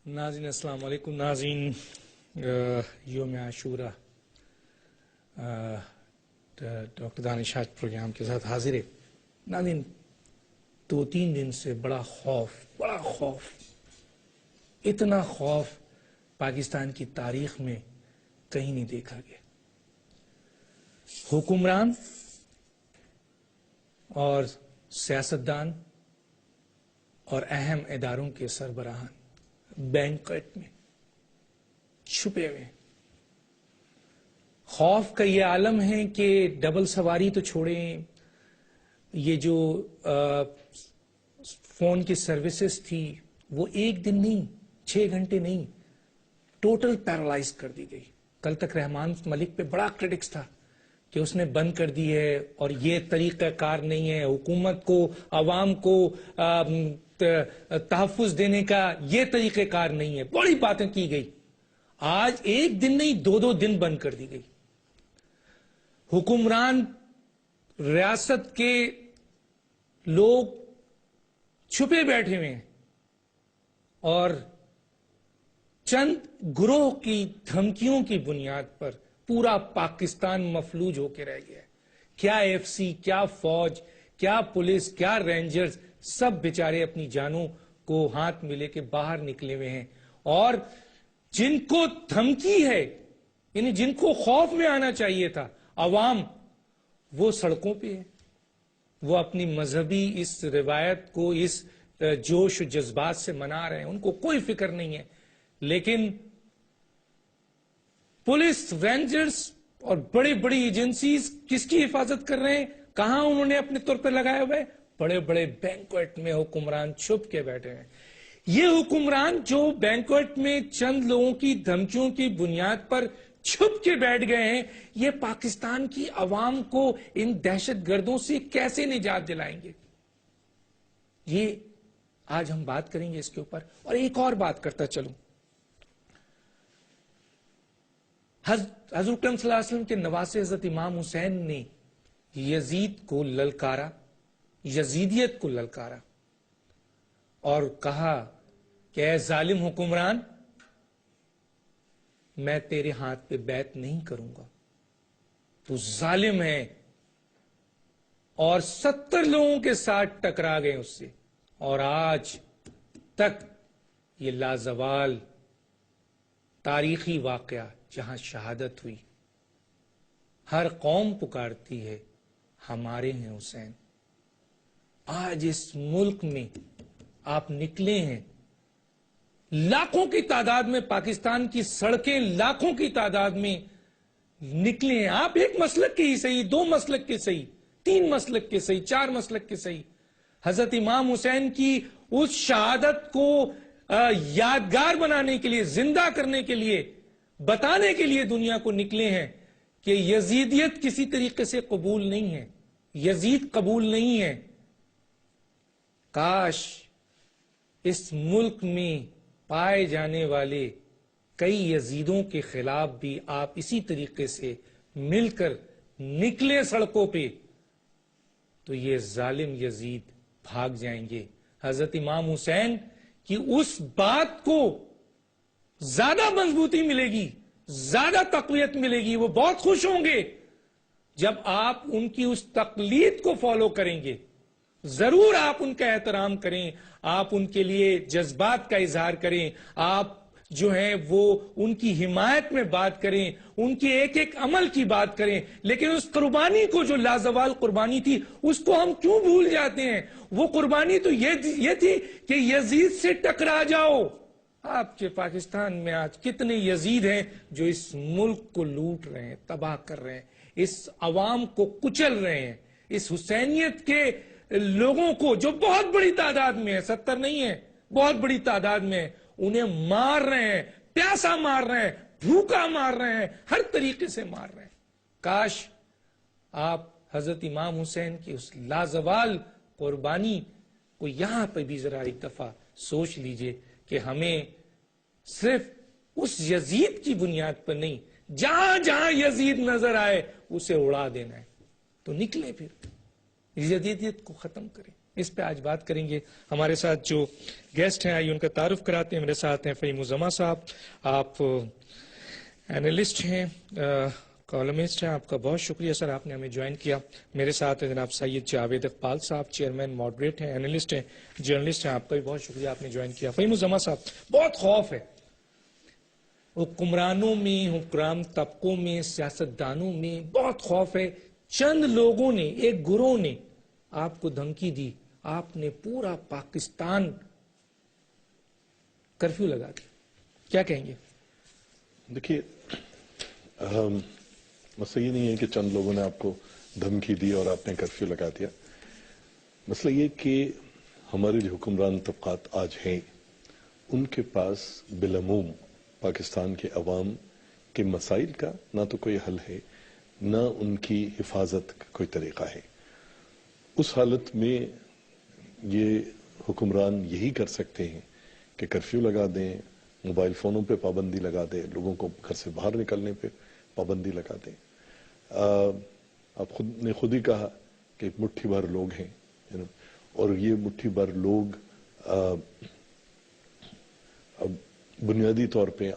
ناظرین السلام علیکم. ناظرین یوم عاشورہ ڈاکٹر دانش حاج پروگرام کے ساتھ حاضر ہے. ناظرین 2-3 دن سے بڑا خوف اتنا خوف پاکستان کی تاریخ میں کہیں نہیں دیکھا گیا. حکمران اور سیاستدان اور اہم اداروں کے سربراہان بینکٹ میں چھپے ہوئے. خوف کا یہ عالم ہے کہ ڈبل سواری تو چھوڑیں، یہ جو فون کی سروسز تھی وہ 1 دن نہیں 6 گھنٹے نہیں ٹوٹل پیرالائز کر دی گئی. کل تک رحمان ملک پہ بڑا کرٹکس تھا کہ اس نے بند کر دی ہے اور یہ طریقہ کار نہیں ہے، حکومت کو عوام کو تحفظ دینے کا یہ طریقہ کار نہیں ہے. بڑی باتیں کی گئی. آج 1 دن نہیں 2 دن بند کر دی گئی. حکمران ریاست کے لوگ چھپے بیٹھے ہوئے ہیں اور چند گروہ کی دھمکیوں کی بنیاد پر پورا پاکستان مفلوج ہو کے رہ گیا ہے. کیا ایف سی، کیا فوج، کیا پولیس، کیا رینجرز، سب بیچارے اپنی جانوں کو ہاتھ میں لے کے باہر نکلے ہوئے ہیں. اور جن کو دھمکی ہے، یعنی جن کو خوف میں آنا چاہیے تھا، عوام، وہ سڑکوں پہ ہے. وہ اپنی مذہبی اس روایت کو اس جوش و جذبات سے منا رہے ہیں، ان کو کوئی فکر نہیں ہے. لیکن پولیس، رینجرز اور بڑی بڑی ایجنسیز کس کی حفاظت کر رہے ہیں؟ کہاں انہوں نے اپنے طور پہ لگائے ہوئے؟ بڑے بڑے بینکویٹ میں حکمران چھپ کے بیٹھے ہیں. یہ حکمران جو بینکویٹ میں چند لوگوں کی دھمکیوں کی بنیاد پر چھپ کے بیٹھ گئے ہیں، یہ پاکستان کی عوام کو ان دہشت گردوں سے کیسے نجات دلائیں گے؟ یہ آج ہم بات کریں گے اس کے اوپر. اور ایک اور بات کرتا چلوں. حضور اکرم صلی اللہ علیہ وسلم کے نواسے حضرت امام حسین نے یزید کو للکارا، یزیدیت کو للکارا اور کہا کہ اے ظالم حکمران، میں تیرے ہاتھ پہ بیعت نہیں کروں گا، تو ظالم ہے. اور 70 لوگوں کے ساتھ ٹکرا گئے اس سے. اور آج تک یہ لازوال تاریخی واقعہ جہاں شہادت ہوئی، ہر قوم پکارتی ہے ہمارے ہیں حسین. آج اس ملک میں آپ نکلے ہیں، لاکھوں کی تعداد میں پاکستان کی سڑکیں لاکھوں کی تعداد میں نکلے ہیں. آپ ایک مسلک کے ہی صحیح، 2 مسلک کے صحیح، 3 مسلک کے صحیح، 4 مسلک کے صحیح، حضرت امام حسین کی اس شہادت کو یادگار بنانے کے لیے، زندہ کرنے کے لیے، بتانے کے لیے دنیا کو نکلے ہیں کہ یزیدیت کسی طریقے سے قبول نہیں ہے، یزید قبول نہیں ہے. کاش اس ملک میں پائے جانے والے کئی یزیدوں کے خلاف بھی آپ اسی طریقے سے مل کر نکلے سڑکوں پہ، تو یہ ظالم یزید بھاگ جائیں گے. حضرت امام حسین کی اس بات کو زیادہ مضبوطی ملے گی، زیادہ تقویت ملے گی. وہ بہت خوش ہوں گے جب آپ ان کی اس تقلید کو فالو کریں گے. ضرور آپ ان کا احترام کریں، آپ ان کے لیے جذبات کا اظہار کریں، آپ جو ہیں وہ ان کی حمایت میں بات کریں، ان کے ایک ایک عمل کی بات کریں. لیکن اس قربانی کو، جو لازوال قربانی تھی، اس کو ہم کیوں بھول جاتے ہیں؟ وہ قربانی تو یہ تھی کہ یزید سے ٹکرا جاؤ. آپ کے پاکستان میں آج کتنے یزید ہیں جو اس ملک کو لوٹ رہے ہیں، تباہ کر رہے ہیں، اس عوام کو کچل رہے ہیں، اس حسینیت کے لوگوں کو جو بہت بڑی تعداد میں ہے، 70 نہیں ہے، بہت بڑی تعداد میں ہے، انہیں مار رہے ہیں، پیاسا مار رہے ہیں، بھوکا مار رہے ہیں، ہر طریقے سے مار رہے ہیں. کاش آپ حضرت امام حسین کی اس لازوال قربانی کو یہاں پہ بھی ذرا ایک دفعہ سوچ لیجئے کہ ہمیں صرف اس یزید کی بنیاد پر نہیں، جہاں جہاں یزید نظر آئے اسے اڑا دینا ہے. تو نکلے پھر یزیدیت کو ختم کریں. اس پہ آج بات کریں گے. ہمارے ساتھ جو گیسٹ ہیں آئیے ان کا تعارف کراتے ہیں. میرے ساتھ ہیں فہیم الزما صاحب, آپ اینالسٹ ہیں, کالمسٹ ہیں. آپ کا بہت شکریہ سر, آپ نے ہمیں جوائن کیا. میرے ساتھ ہیں جناب سید جاوید اقبال صاحب, چیئرمین ماڈریٹ ہیں, اینالسٹ ہیں, جرنلسٹ ہیں. آپ کا بھی بہت شکریہ, آپ نے جوائن کیا. فہیم الزما صاحب, بہت خوف ہے حکمرانوں میں, حکام طبقوں میں, سیاستدانوں میں بہت خوف ہے. چند لوگوں نے, ایک گروہ نے آپ کو دھمکی دی, آپ نے پورا پاکستان کرفیو لگا دیا. کیا کہیں گے؟ دیکھیے, مسئلہ یہ نہیں ہے کہ چند لوگوں نے آپ کو دھمکی دی اور آپ نے کرفیو لگا دیا. مسئلہ یہ کہ ہمارے جو حکمران طبقات آج ہیں ان کے پاس بالعموم پاکستان کے عوام کے مسائل کا نہ تو کوئی حل ہے, نہ ان کی حفاظت کا کوئی طریقہ ہے. اس حالت میں یہ حکمران یہی کر سکتے ہیں کہ کرفیو لگا دیں, موبائل فونوں پہ پابندی لگا دیں, لوگوں کو گھر سے باہر نکلنے پہ پابندی لگا دیں. آپ نے خود ہی کہا کہ ایک مٹھی بھر لوگ ہیں, اور یہ مٹھی بھر لوگ بنیادی طور پہ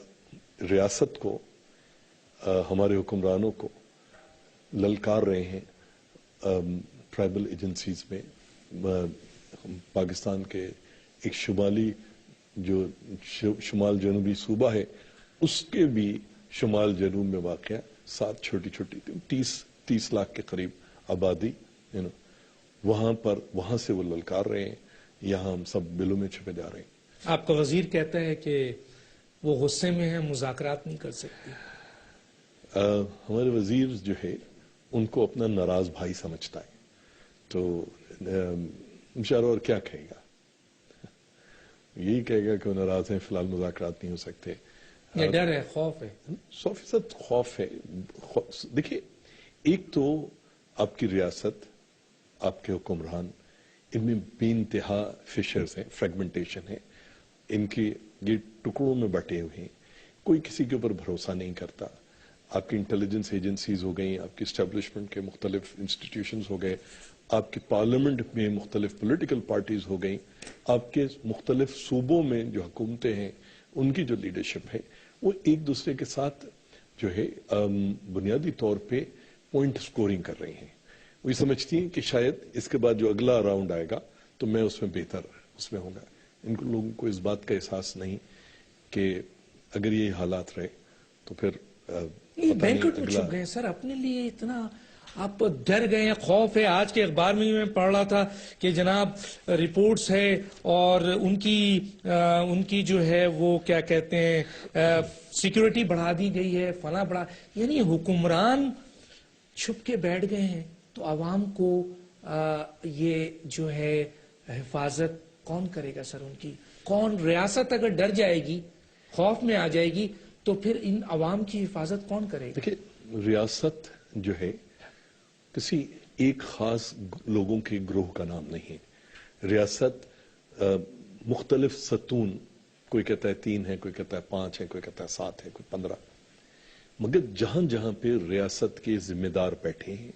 ریاست کو, ہمارے حکمرانوں کو للکار رہے ہیں. ٹرائبل ایجنسیز میں پاکستان کے ایک شمالی جو شمال جنوبی صوبہ ہے اس کے بھی شمال جنوب میں واقع 7 چھوٹی چھوٹی 30 لاکھ کے قریب آبادی, وہاں سے وہ للکار رہے ہیں. یہاں ہم سب بلوں میں چھپے جا رہے ہیں. آپ کا وزیر کہتا ہے کہ وہ غصے میں ہیں, مذاکرات نہیں کر سکتے. ہمارے وزیر جو ہے ان کو اپنا ناراض بھائی سمجھتا ہے, تو بیچارہ اور کیا کہے گا, یہی کہے گا کہ وہ ناراض ہیں, فی الحال مذاکرات نہیں ہو سکتے. یہ ڈر ہے, خوف ہے, 100% خوف ہے. دیکھیے, ایک تو آپ کی ریاست, آپ کے حکمران, ان میں بے انتہا فشرز ہیں, فریگمنٹیشن ہے, ان کی یہ ٹکڑوں میں بٹے ہوئے ہیں. کوئی کسی کے اوپر بھروسہ نہیں کرتا. آپ کی انٹیلیجنس ایجنسیز ہو گئیں, آپ کی اسٹیبلشمنٹ کے مختلف انسٹیٹیوشنز ہو گئے, آپ کی پارلیمنٹ میں مختلف پولیٹیکل پارٹیز ہو گئیں, آپ کے مختلف صوبوں میں جو حکومتیں ہیں ان کی جو لیڈرشپ ہے وہ ایک دوسرے کے ساتھ جو ہے بنیادی طور پہ پوائنٹ سکورنگ کر رہی ہیں. وہ یہ سمجھتی ہیں کہ شاید اس کے بعد جو اگلا راؤنڈ آئے گا تو میں اس میں بہتر اس میں ہوں گا. ان لوگوں کو اس بات کا احساس نہیں کہ اگر یہ حالات رہے تو پھر بینکٹ میں چھپ گئے سر, اپنے لیے اتنا آپ ڈر گئے ہیں, خوف ہے. آج کے اخبار میں میں پڑھ رہا تھا کہ جناب رپورٹس ہے اور ان کی جو ہے وہ کیا کہتے ہیں سیکیورٹی بڑھا دی گئی ہے, فلاں بڑھا, یعنی حکمران چھپ کے بیٹھ گئے ہیں. تو عوام کو یہ جو ہے حفاظت کون کرے گا سر ان کی؟ کون؟ ریاست اگر ڈر جائے گی, خوف میں آ جائے گی, تو پھر ان عوام کی حفاظت کون کرے گا؟ دیکھیں, ریاست جو ہے کسی ایک خاص لوگوں کے گروہ کا نام نہیں ہے. ریاست مختلف ستون, کوئی کہتا ہے 3 ہے, کوئی کہتا ہے 5 ہے, کوئی کہتا ہے 7 ہے, کوئی 15. مگر جہاں جہاں پہ ریاست کے ذمہ دار بیٹھے ہیں,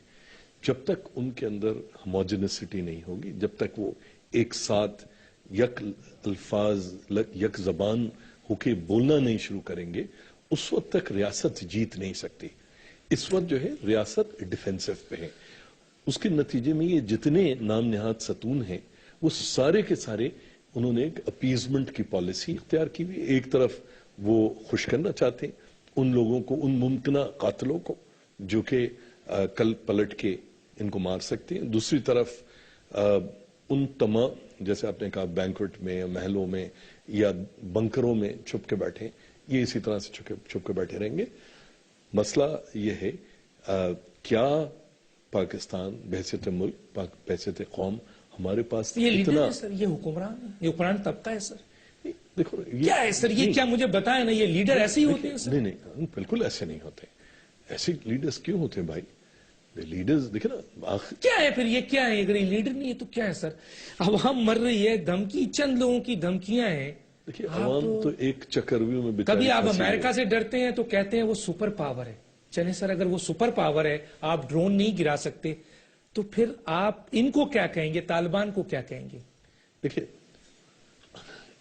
جب تک ان کے اندر ہوموجینسٹی نہیں ہوگی, جب تک وہ ایک ساتھ یک الفاظ یک زبان ہو کے بولنا نہیں شروع کریں گے, اس وقت تک ریاست جیت نہیں سکتی. اس وقت جو ہے ریاست ڈیفینسو پہ ہے. اس کے نتیجے میں یہ جتنے نام نہاد ستون ہیں وہ سارے کے سارے انہوں نے ایک اپیزمنٹ کی پالیسی اختیار کی ہوئی. ایک طرف وہ خوش کرنا چاہتے ہیں ان لوگوں کو, ان ممکنہ قاتلوں کو جو کہ کل پلٹ کے ان کو مار سکتے ہیں. دوسری طرف ان تمام, جیسے آپ نے کہا بینکوٹ میں, محلوں میں یا بنکروں میں چھپ کے بیٹھے, یہ اسی طرح سے چھپ کے بیٹھے رہیں گے. مسئلہ یہ ہے کیا پاکستان بحیثیت ملک, بحیثیت قوم, ہمارے پاس یہ لیڈر اتنا, ہے سر, یہ حکمران ہے, یہ حکمران طبقہ ہے سر. دیکھو کیا ہے سر, یہ کیا مجھے بتائیں نا, یہ لیڈر ایسے ہی ہوتے ہیں سر؟ نہیں, بالکل ایسے نہیں ہوتے. ایسے لیڈرز کیوں ہوتے ہیں بھائی؟ لیڈرز دیکھیں نا, کیا ہے پھر, یہ کیا ہے؟ اگر یہ لیڈر نہیں ہے تو کیا ہے سر؟ عوام مر رہی ہے, دھمکی, چند لوگوں کی دھمکیاں ہیں. دیکھیے, عوام تو ایک چکرویوں میں بیچاری کبھی آپ پھنسی امریکہ ہے. سے ڈرتے ہیں تو کہتے ہیں وہ سپر پاور ہے. چلیں سر, اگر وہ سپر پاور ہے, آپ ڈرون نہیں گرا سکتے, تو پھر آپ ان کو کیا کہیں گے, طالبان کو کیا کہیں گے؟ دیکھیں,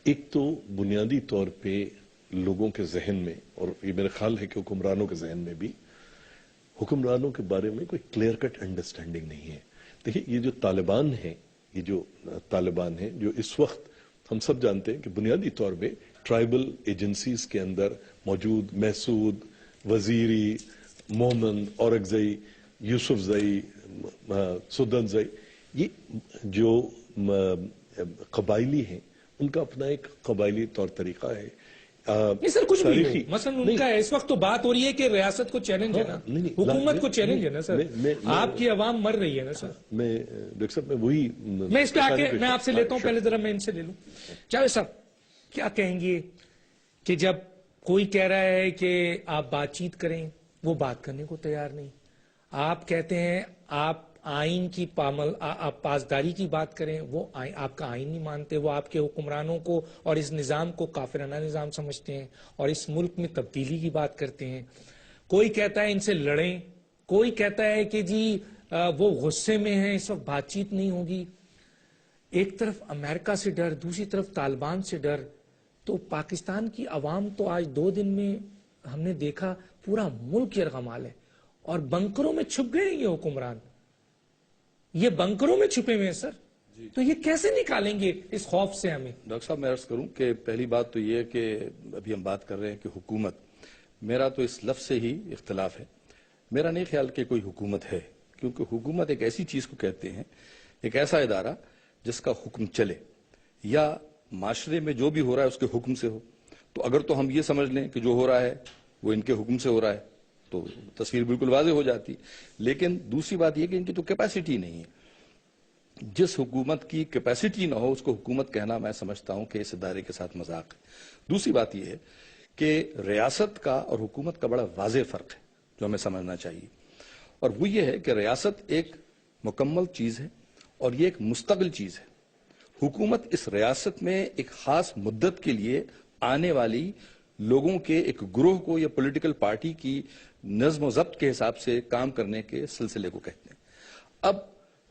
ایک تو بنیادی طور پہ لوگوں کے ذہن میں, اور یہ میرا خیال ہے کہ حکمرانوں کے ذہن میں بھی, حکمرانوں کے بارے میں کوئی کلیئر کٹ انڈرسٹینڈنگ نہیں ہے. دیکھیں, یہ جو طالبان ہیں, جو اس وقت ہم سب جانتے ہیں کہ بنیادی طور پہ ٹرائبل ایجنسیز کے اندر موجود محسود, وزیری, مومن, اورگزئی, یوسف زئی, سدن زئی, یہ جو قبائلی ہیں ان کا اپنا ایک قبائلی طور طریقہ ہے. نہیں سر, کچھ بھی ہو, مثلا ان کا اس وقت تو بات ہو رہی ہے کہ ریاست کو چیلنج ہے نا, حکومت کو چیلنج ہے نا سر, آپ کی عوام مر رہی ہے نا سر. میں ڈاکٹر صاحب میں وہی میں اس پہ آ کے میں آپ سے لیتا ہوں, پہلے ذرا میں ان سے لے لوں. جاوید صاحب کیا کہیں گے کہ جب کوئی کہہ رہا ہے کہ آپ بات چیت کریں, وہ بات کرنے کو تیار نہیں, آپ کہتے ہیں آپ آئین کی آپ پاسداری کی بات کریں, وہ آپ کا آئین نہیں مانتے, وہ آپ کے حکمرانوں کو اور اس نظام کو کافرانہ نظام سمجھتے ہیں اور اس ملک میں تبدیلی کی بات کرتے ہیں. کوئی کہتا ہے ان سے لڑیں, کوئی کہتا ہے کہ جی وہ غصے میں ہیں, اس وقت بات چیت نہیں ہوگی. ایک طرف امریکہ سے ڈر, دوسری طرف طالبان سے ڈر. تو پاکستان کی عوام تو آج 2 دن میں ہم نے دیکھا پورا ملک یرغمال ہے, اور بنکروں میں چھپ گئے ہیں یہ حکمران, یہ بنکروں میں چھپے ہوئے ہیں سر. تو یہ کیسے نکالیں گے اس خوف سے ہمیں؟ ڈاکٹر صاحب میں عرض کروں کہ پہلی بات تو یہ ہے کہ ابھی ہم بات کر رہے ہیں کہ حکومت, میرا تو اس لفظ سے ہی اختلاف ہے. میرا نہیں خیال کہ کوئی حکومت ہے, کیونکہ حکومت ایک ایسی چیز کو کہتے ہیں, ایک ایسا ادارہ جس کا حکم چلے, یا معاشرے میں جو بھی ہو رہا ہے اس کے حکم سے ہو. تو اگر تو ہم یہ سمجھ لیں کہ جو ہو رہا ہے وہ ان کے حکم سے ہو رہا ہے تو تصویر بالکل واضح ہو جاتی. لیکن دوسری بات یہ کہ ان کی تو کیپیسٹی نہیں ہے. جس حکومت کی کیپیسٹی نہ ہو اس کو حکومت کہنا میں سمجھتا ہوں کہ اس ادارے کے ساتھ مذاق ہے. دوسری بات یہ ہے کہ ریاست کا اور حکومت کا بڑا واضح فرق ہے جو ہمیں سمجھنا چاہیے, اور وہ یہ ہے کہ ریاست ایک مکمل چیز ہے اور یہ ایک مستقل چیز ہے. حکومت اس ریاست میں ایک خاص مدت کے لیے آنے والی لوگوں کے ایک گروہ کو یا پولیٹیکل پارٹی کی نظم و ضبط کے حساب سے کام کرنے کے سلسلے کو کہتے ہیں. اب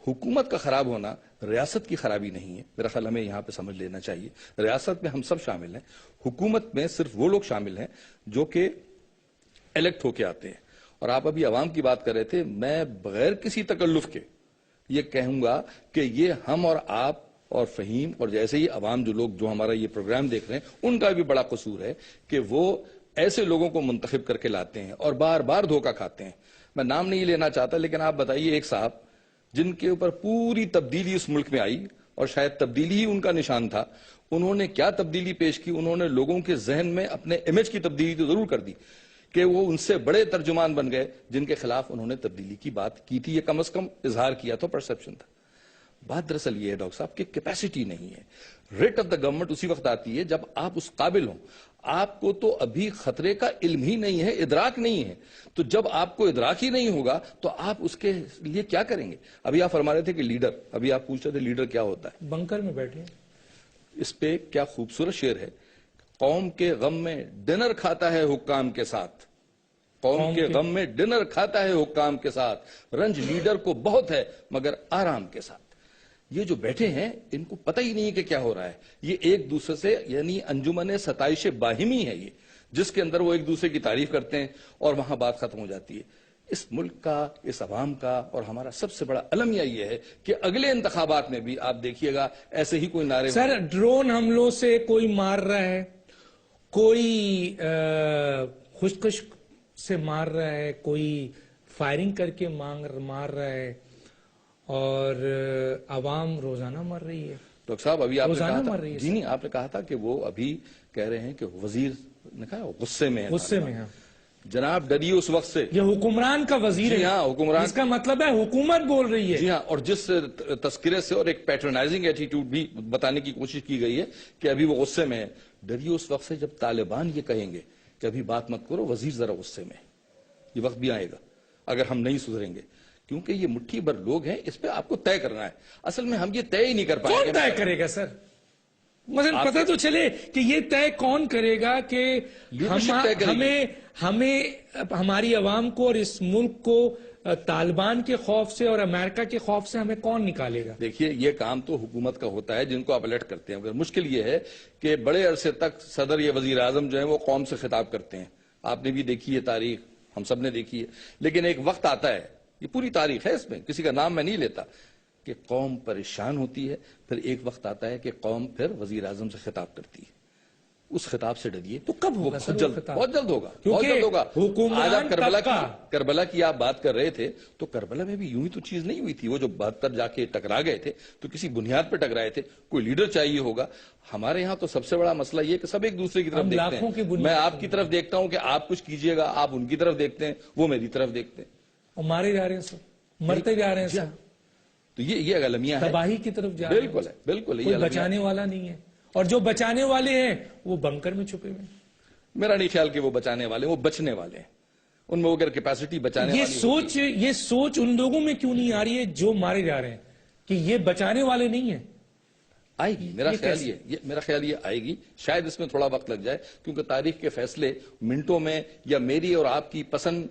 حکومت کا خراب ہونا ریاست کی خرابی نہیں ہے, میرا خیال ہمیں یہاں پہ سمجھ لینا چاہیے. ریاست میں ہم سب شامل ہیں, حکومت میں صرف وہ لوگ شامل ہیں جو کہ الیکٹ ہو کے آتے ہیں. اور آپ ابھی عوام کی بات کر رہے تھے, میں بغیر کسی تکلف کے یہ کہوں گا کہ یہ ہم اور آپ اور فہیم اور جیسے ہی عوام جو لوگ جو ہمارا یہ پروگرام دیکھ رہے ہیں ان کا بھی بڑا قصور ہے کہ وہ ایسے لوگوں کو منتخب کر کے لاتے ہیں اور بار بار دھوکہ کھاتے ہیں. میں نام نہیں لینا چاہتا, لیکن آپ بتائیے ایک صاحب جن کے اوپر پوری تبدیلی اس ملک میں آئی اور شاید تبدیلی ہی ان کا نشان تھا, انہوں نے کیا تبدیلی پیش کی؟ انہوں نے لوگوں کے ذہن میں اپنے امیج کی تبدیلی تو ضرور کر دی کہ وہ ان سے بڑے ترجمان بن گئے جن کے خلاف انہوں نے تبدیلی کی بات کی تھی, یہ کم از کم اظہار کیا تھا, پرسپشن تھا. بات دراصل یہ ہے ڈاکٹر صاحب کہ کیپیسٹی نہیں ہے. ریٹ آف دا گورنمنٹ اسی وقت آتی ہے جب آپ اس قابل ہوں. آپ کو تو ابھی خطرے کا علم ہی نہیں ہے, ادراک نہیں ہے. تو جب آپ کو ادراک ہی نہیں ہوگا تو آپ اس کے لیے کیا کریں گے؟ ابھی آپ فرما رہے تھے کہ لیڈر, ابھی آپ پوچھ رہے تھے لیڈر کیا ہوتا ہے. بنکر میں بیٹھے, اس پہ کیا خوبصورت شعر ہے, قوم کے غم میں ڈنر کھاتا ہے حکام کے ساتھ, قوم کے غم میں ڈنر کھاتا ہے حکام کے ساتھ, رنج لیڈر کو بہت ہے مگر آرام کے ساتھ. یہ جو بیٹھے ہیں ان کو پتہ ہی نہیں کہ کیا ہو رہا ہے. یہ ایک دوسرے سے یعنی انجمن ستائش باہمی ہے یہ, جس کے اندر وہ ایک دوسرے کی تعریف کرتے ہیں اور وہاں بات ختم ہو جاتی ہے. اس ملک کا, اس عوام کا اور ہمارا سب سے بڑا المیہ یہ ہے کہ اگلے انتخابات میں بھی آپ دیکھیے گا ایسے ہی کوئی نعرے. سر ڈرون حملوں سے کوئی مار رہا ہے, کوئی خودکش سے مار رہا ہے, کوئی فائرنگ کر کے مار رہا ہے, اور عوام روزانہ مر رہی ہے. ڈاکٹر صاحب ابھی آپ نے کہا تھا, جی نہیں, آپ نے کہا تھا کہ وہ ابھی کہہ رہے ہیں کہ وزیر نے کہا غصے میں ہیں. جناب ڈریے اس وقت سے, یہ حکمران کا وزیر ہے. جی ہاں, حکمران, اس کا مطلب ہے حکومت بول رہی ہے. جی ہاں, اور جس تذکرے سے اور ایک پیٹرنائزنگ ایٹیٹیوڈ بھی بتانے کی کوشش کی گئی ہے کہ ابھی وہ غصے میں ہے. ڈریے اس وقت سے جب طالبان یہ کہیں گے کہ ابھی بات مت کرو, وزیر ذرا غصے میں. یہ وقت بھی آئے گا اگر ہم نہیں سدھریں گے, کیونکہ یہ مٹھی بھر لوگ ہیں, اس پہ آپ کو طے کرنا ہے. اصل میں ہم یہ طے ہی نہیں کر پائیں گے. کون طے کرے گا سر؟ مثلا پتہ تو چلے کہ یہ طے کون کرے گا کہ ہمیں ہماری عوام کو اور اس ملک کو طالبان کے خوف سے اور امریکہ کے خوف سے ہمیں کون نکالے گا؟ دیکھیے یہ کام تو حکومت کا ہوتا ہے جن کو آپ الرٹ کرتے ہیں، مگر مشکل یہ ہے کہ بڑے عرصے تک صدر یا وزیر اعظم جو ہیں وہ قوم سے خطاب کرتے ہیں. آپ نے بھی دیکھی ہے تاریخ، ہم سب نے دیکھی ہے، لیکن ایک وقت آتا ہے، یہ پوری تاریخ ہے، اس میں کسی کا نام میں نہیں لیتا، کہ قوم پریشان ہوتی ہے، پھر ایک وقت آتا ہے کہ قوم پھر وزیر اعظم سے خطاب کرتی ہے. اس خطاب سے ڈریے. تو کب ہوگا سر وہ خطاب؟ بہت جلد ہوگا، بہت کیونکہ جلد ہوگا. حکمران آج آپ طبقہ کربلا کی آپ بات کر رہے تھے، تو کربلا میں بھی یوں ہی تو چیز نہیں ہوئی تھی. وہ جو 72 جا کے ٹکرا گئے تھے تو کسی بنیاد پہ ٹکرائے تھے، کوئی لیڈر چاہیے ہوگا. ہمارے یہاں تو سب سے بڑا مسئلہ یہ کہ سب ایک دوسرے کی طرف دیکھتے ہیں. میں آپ کی طرف دیکھتا ہوں کہ آپ کچھ کیجئے گا، آپ ان کی طرف دیکھتے ہیں، وہ میری طرف دیکھتے ہیں، اور مارے جا رہے ہیں سر، مرتے جا رہے ہیں سر. تو یہ المیہ ہے، تباہی کی طرف جا رہے ہیں. بالکل ہے، بالکل ہے. کوئی بچانے والا نہیں ہے، اور جو بچانے والے ہیں وہ بنکر میں چھپے ہوئے ہیں. میرا نہیں خیال کہ وہ بچانے والے، وہ بچنے والے ہیں. ان میں اگر کیپیسٹی بچانے والی یہ سوچ ان لوگوں میں کیوں نہیں آ رہی ہے جو مارے جا رہے ہیں کہ یہ بچانے والے نہیں ہیں؟ آئے گی. میرا خیال یہ آئے گی. شاید اس میں تھوڑا وقت لگ جائے، کیونکہ تاریخ کے فیصلے منٹوں میں یا میری اور آپ کی پسند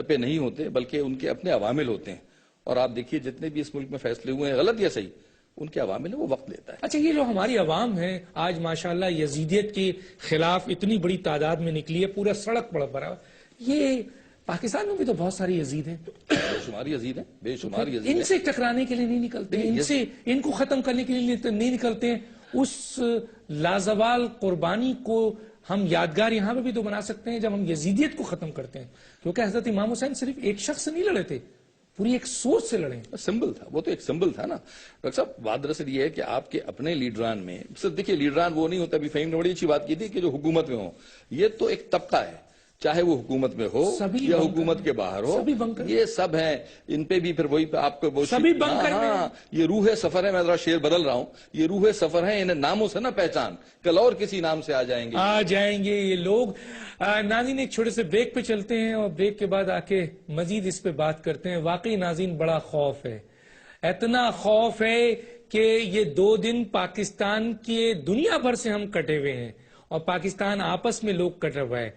پہ نہیں ہوتے، بلکہ ان کے اپنے عوامل ہوتے ہیں. اور آپ دیکھیے جتنے بھی اس ملک میں فیصلے ہوئے ہیں، غلط یا صحیح، ان کے عوامل ہیں، وہ وقت لیتا ہے. اچھا، یہ جو ہماری عوام ہے آج ماشاءاللہ یزیدیت کے خلاف اتنی بڑی تعداد میں نکلی ہے، پورا سڑک پر بھرا، یہ پاکستان میں بھی تو بہت ساری یزید ہیں، بے شمار یزید ہیں، بے شمار یزید ہیں. ان سے ٹکرانے کے لیے نہیں نکلتے، ان کو ختم کرنے کے لیے نہیں نکلتے ہیں. اس لازوال قربانی کو ہم یادگار یہاں پہ بھی تو بنا سکتے ہیں جب ہم یزیدیت کو ختم کرتے ہیں، کیونکہ حضرت امام حسین صرف ایک شخص سے نہیں لڑے تھے، پوری ایک سوچ سے لڑے. سمبل تھا، وہ تو ایک سمبل تھا نا. ڈاکٹر صاحب بات دراصل یہ ہے کہ آپ کے اپنے لیڈران میں صرف دیکھیے، لیڈران وہ نہیں ہوتا، ابھی فہیم نے بڑی اچھی بات کی تھی کہ جو حکومت میں ہو، یہ تو ایک طبقہ ہے، چاہے وہ حکومت میں ہو یا حکومت کے باہر ہو، یہ سب ہیں. ان پہ بھی پھر وہی آپ کو سبھی بنکر میں. یہ روح سفر ہے. میں ذرا شعر بدل رہا ہوں، یہ روح سفر ہے، انہیں ناموں سے نہ پہچان، کل اور کسی نام سے آ جائیں گے یہ لوگ. ناظرین ایک چھوٹے سے بریک پہ چلتے ہیں اور بریک کے بعد آ کے مزید اس پہ بات کرتے ہیں. واقعی ناظرین بڑا خوف ہے، اتنا خوف ہے کہ یہ 2 دن پاکستان کے دنیا بھر سے ہم کٹے ہوئے ہیں، اور پاکستان آپس میں لوگ کٹ رہا ہے.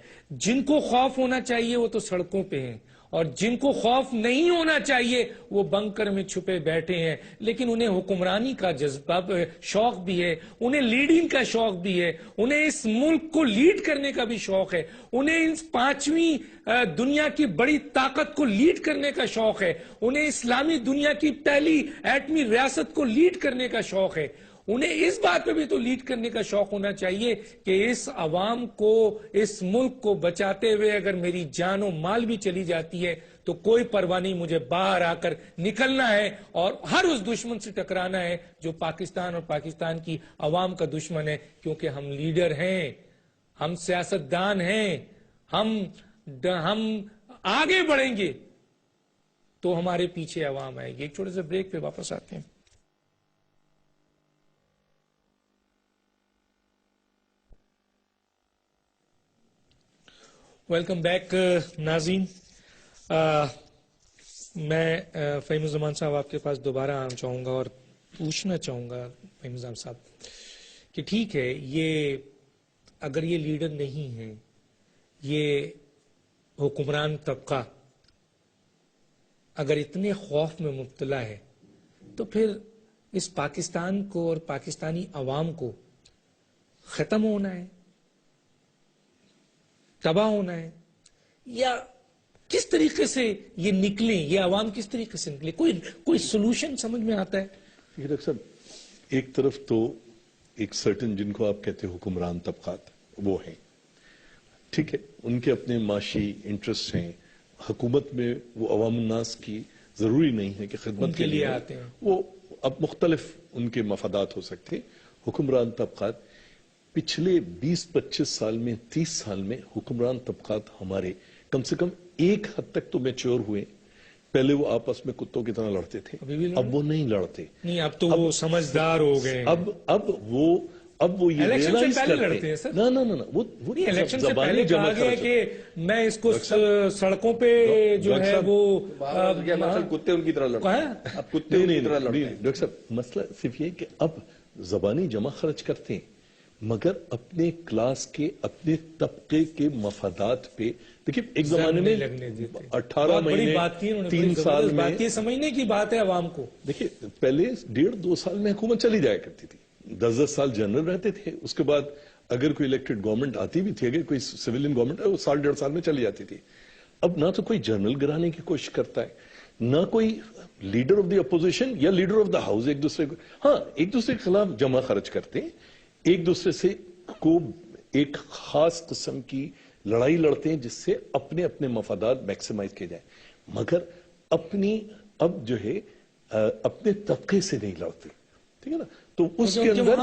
جن کو خوف ہونا چاہیے وہ تو سڑکوں پہ ہیں، اور جن کو خوف نہیں ہونا چاہیے وہ بنکر میں چھپے بیٹھے ہیں. لیکن انہیں حکمرانی کا جذبہ شوق بھی ہے، انہیں لیڈنگ کا شوق بھی ہے، انہیں اس ملک کو لیڈ کرنے کا بھی شوق ہے، انہیں ان 5ویں دنیا کی بڑی طاقت کو لیڈ کرنے کا شوق ہے، انہیں اسلامی دنیا کی پہلی ایٹمی ریاست کو لیڈ کرنے کا شوق ہے. انہیں اس بات پہ بھی تو لیڈ کرنے کا شوق ہونا چاہیے کہ اس عوام کو، اس ملک کو بچاتے ہوئے اگر میری جان و مال بھی چلی جاتی ہے تو کوئی پرواہ نہیں، مجھے باہر آ کر نکلنا ہے اور ہر اس دشمن سے ٹکرانا ہے جو پاکستان اور پاکستان کی عوام کا دشمن ہے. کیونکہ ہم لیڈر ہیں، ہم سیاستدان ہیں، ہم آگے بڑھیں گے تو ہمارے پیچھے عوام آئے گی. ایک چھوٹے سے بریک پہ واپس آتے ہیں. ویلکم بیک ناظرین. میں فہیم الزمان صاحب آپ کے پاس دوبارہ آنا چاہوں گا اور پوچھنا چاہوں گا فہیم الزمان صاحب کہ ٹھیک ہے، یہ اگر یہ لیڈر نہیں ہے، یہ حکمران طبقہ اگر اتنے خوف میں مبتلا ہے تو پھر اس پاکستان کو اور پاکستانی عوام کو ختم ہونا ہے، تباہ ہونا ہے، یا کس طریقے سے یہ نکلیں، یہ عوام کس طریقے سے نکلے؟ کوئی سولوشن سمجھ میں آتا ہے؟ ڈاکٹر صاحب، ایک طرف تو ایک سرٹن جن کو آپ کہتے ہیں حکمران طبقات، وہ ہیں، ٹھیک ہے، ان کے اپنے معاشی انٹرسٹ ہیں. حکومت میں وہ عوام الناس کی ضروری نہیں ہے کہ خدمت کے لیے آتے ہیں، وہ اب مختلف ان کے مفادات ہو سکتے ہیں. حکمران طبقات پچھلے 20-25 سال میں 30 سال میں حکمران طبقات ہمارے کم سے کم ایک حد تک تو میچور ہوئے. پہلے وہ آپس میں کتوں کی طرح لڑتے تھے، اب وہ نہیں لڑتے. نہیں، اب تو وہ سمجھدار ہو گئے. اب وہ یہ الیکشن سے پہلے لڑتے ہیں سر. نہ وہ الیکشن سے پہلے کہا گیا کہ میں اس کو سڑکوں پہ جو ہے وہ کتے ان کی طرح لڑتے ہیں. اب کتے ان کی طرح لڑتے ہیں. ڈاکٹر صاحب مسئلہ صرف یہ کہ اب زبانی جمع خرچ کرتے ہیں، مگر اپنے کلاس کے اپنے طبقے کے مفادات پہ دیکھیے ایک زمانے میں 18 مہینے 3 سال میں یہ سمجھنے کی بات ہے عوام کو. دیکھیے پہلے 1.5-2 سال میں حکومت چلی جایا کرتی تھی, 10 سال جنرل رہتے تھے, اس کے بعد اگر کوئی الیکٹڈ گورنمنٹ آتی بھی تھی, اگر کوئی سویلین گورنمنٹ ہے وہ 1.5 سال میں چلی جاتی تھی. اب نہ تو کوئی جنرل گرانے کی کوشش کرتا ہے, نہ کوئی لیڈر آف دی اپوزیشن یا لیڈر آف دا ہاؤس ایک دوسرے کو, ہاں ایک دوسرے کے خلاف جمع خرچ کرتے ہیں, ایک دوسرے سے کو ایک خاص قسم کی لڑائی لڑتے ہیں جس سے اپنے اپنے مفادات میکسیمائز کیے جائیں, مگر اپنی اب جو ہے اپنے طبقے سے نہیں لڑتے. ٹھیک ہے نا, تو اس کے اندر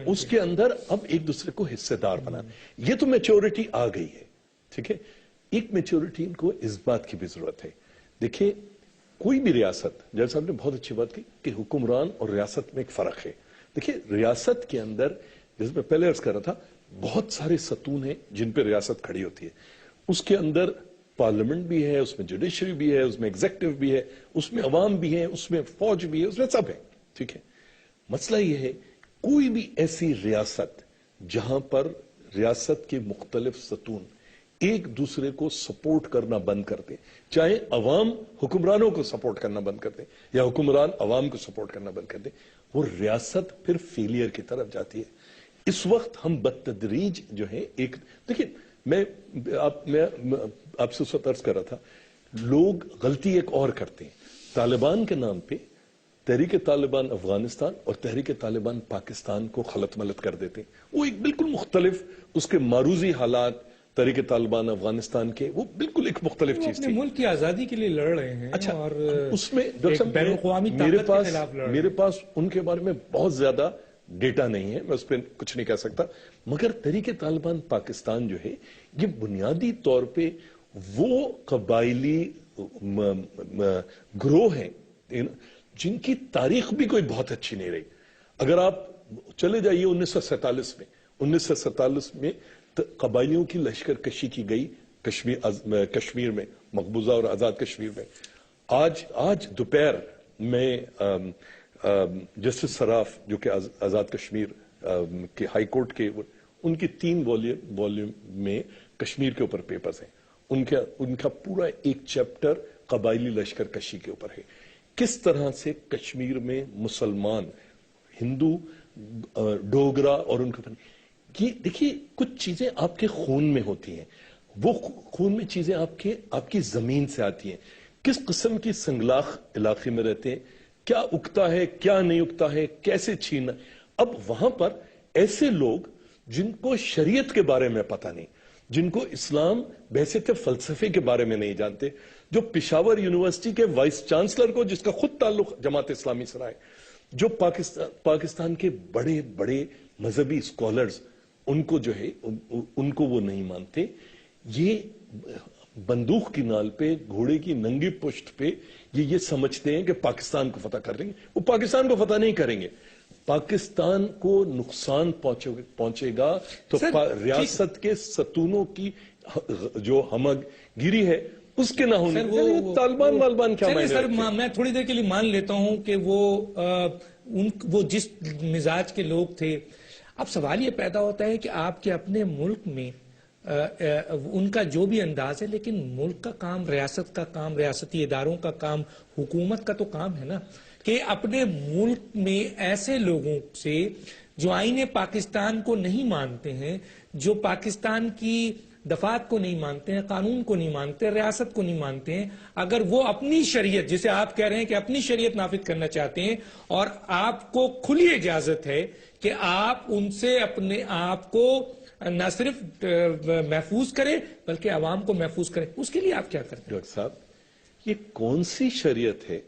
اس کے اندر اب ایک دوسرے کو حصے دار بنا, یہ تو میچورٹی آ گئی ہے. ٹھیک ہے, ایک میچورٹی ان کو اس بات کی بھی ضرورت ہے. دیکھیں کوئی بھی ریاست, جیسے آپ نے بہت اچھی بات کی کہ حکمران اور ریاست میں ایک فرق ہے. دیکھیں ریاست کے اندر جیسے میں پہلے عرض کر رہا تھا بہت سارے ستون ہیں جن پہ ریاست کھڑی ہوتی ہے. اس کے اندر پارلیمنٹ بھی ہے, اس میں جوڈیشری بھی ہے, اس میں ایگزیکٹو بھی ہے, اس میں عوام بھی ہے, اس میں فوج بھی ہے, اس میں سب ہے. ٹھیک ہے, مسئلہ یہ ہے کوئی بھی ایسی ریاست جہاں پر ریاست کے مختلف ستون ایک دوسرے کو سپورٹ کرنا بند کرتے, چاہے عوام حکمرانوں کو سپورٹ کرنا بند کرتے یا حکمران عوام کو سپورٹ کرنا بند کرتے, وہ ریاست پھر فیلئر کی طرف جاتی ہے. اس وقت ہم بتدریج جو ہے ایک دیکھیں میں آپ سے اس وقت عرض کر رہا تھا, لوگ غلطی ایک اور کرتے ہیں, طالبان کے نام پہ تحریک طالبان افغانستان اور تحریک طالبان پاکستان کو خلط ملط کر دیتے ہیں. وہ ایک بالکل مختلف, اس کے معروضی حالات تحریک طالبان افغانستان کے وہ بالکل ایک مختلف چیز تھی. ملک کی آزادی کے لیے لڑ رہے ہیں. اچھا, اور اس میں بین الاقوامی میرے پاس ان کے بارے میں بہت زیادہ ڈیٹا نہیں ہے, میں اس پہ کچھ نہیں کہہ سکتا, مگر تحریک طالبان پاکستان جو ہے یہ بنیادی طور پہ وہ قبائلی گروہ ہیں جن کی تاریخ بھی کوئی بہت اچھی نہیں رہی. اگر آپ چلے جائیے 1947 میں قبائلیوں کی لشکر کشی کی گئی کشمیر میں, مقبوضہ اور آزاد کشمیر میں. آج دوپہر میں جسٹس سراف جو کہ آزاد کشمیر کے ہائی کورٹ کے, ان کی 3 والیوم میں کشمیر کے اوپر پیپرز ہیں. ان کا پورا ایک چیپٹر قبائلی لشکر کشی کے اوپر ہے, کس طرح سے کشمیر میں مسلمان, ہندو, ڈوگرا اور ان کے یہ دیکھیے کچھ چیزیں آپ کے خون میں ہوتی ہیں, وہ خون میں چیزیں آپ کی زمین سے آتی ہیں, کس قسم کی سنگلاخ علاقے میں رہتے ہیں, کیا اگتا ہے کیا نہیں اگتا ہے, کیسے چھیننا. اب وہاں پر ایسے لوگ جن کو شریعت کے بارے میں پتہ نہیں, جن کو اسلام بحیثیت فلسفے کے بارے میں نہیں جانتے, جو پشاور یونیورسٹی کے وائس چانسلر کو جس کا خود تعلق جماعت اسلامی سے رہا ہے, جو پاکستان کے بڑے بڑے مذہبی اسکالرز ان کو جو ہے ان کو وہ نہیں مانتے. یہ بندوق کی نال پہ گھوڑے کی ننگی پشت پہ یہ سمجھتے ہیں کہ پاکستان کو فتح کر لیں گے. وہ پاکستان کو فتح نہیں کریں گے, پاکستان کو نقصان پہنچے گا تو ریاست کے ستونوں کی جو ہمہ گیری ہے اس کے نہ ہونے. طالبان کیا معنی سر, میں تھوڑی دیر کے لیے مان لیتا ہوں کہ وہ جس مزاج کے لوگ تھے. اب سوال یہ پیدا ہوتا ہے کہ آپ کے اپنے ملک میں ان کا جو بھی انداز ہے, لیکن ملک کا کام, ریاست کا کام, ریاستی اداروں کا کام, حکومت کا تو کام ہے نا کہ اپنے ملک میں ایسے لوگوں سے جو آئین پاکستان کو نہیں مانتے ہیں, جو پاکستان کی دفعات کو نہیں مانتے ہیں, قانون کو نہیں مانتے, ریاست کو نہیں مانتے ہیں, اگر وہ اپنی شریعت, جسے آپ کہہ رہے ہیں کہ اپنی شریعت نافذ کرنا چاہتے ہیں اور آپ کو کھلی اجازت ہے کہ آپ ان سے اپنے آپ کو نہ صرف محفوظ کریں بلکہ عوام کو محفوظ کریں, اس کے لیے آپ کیا کرتے ہیں؟ ڈاکٹر صاحب, یہ کون سی شریعت ہے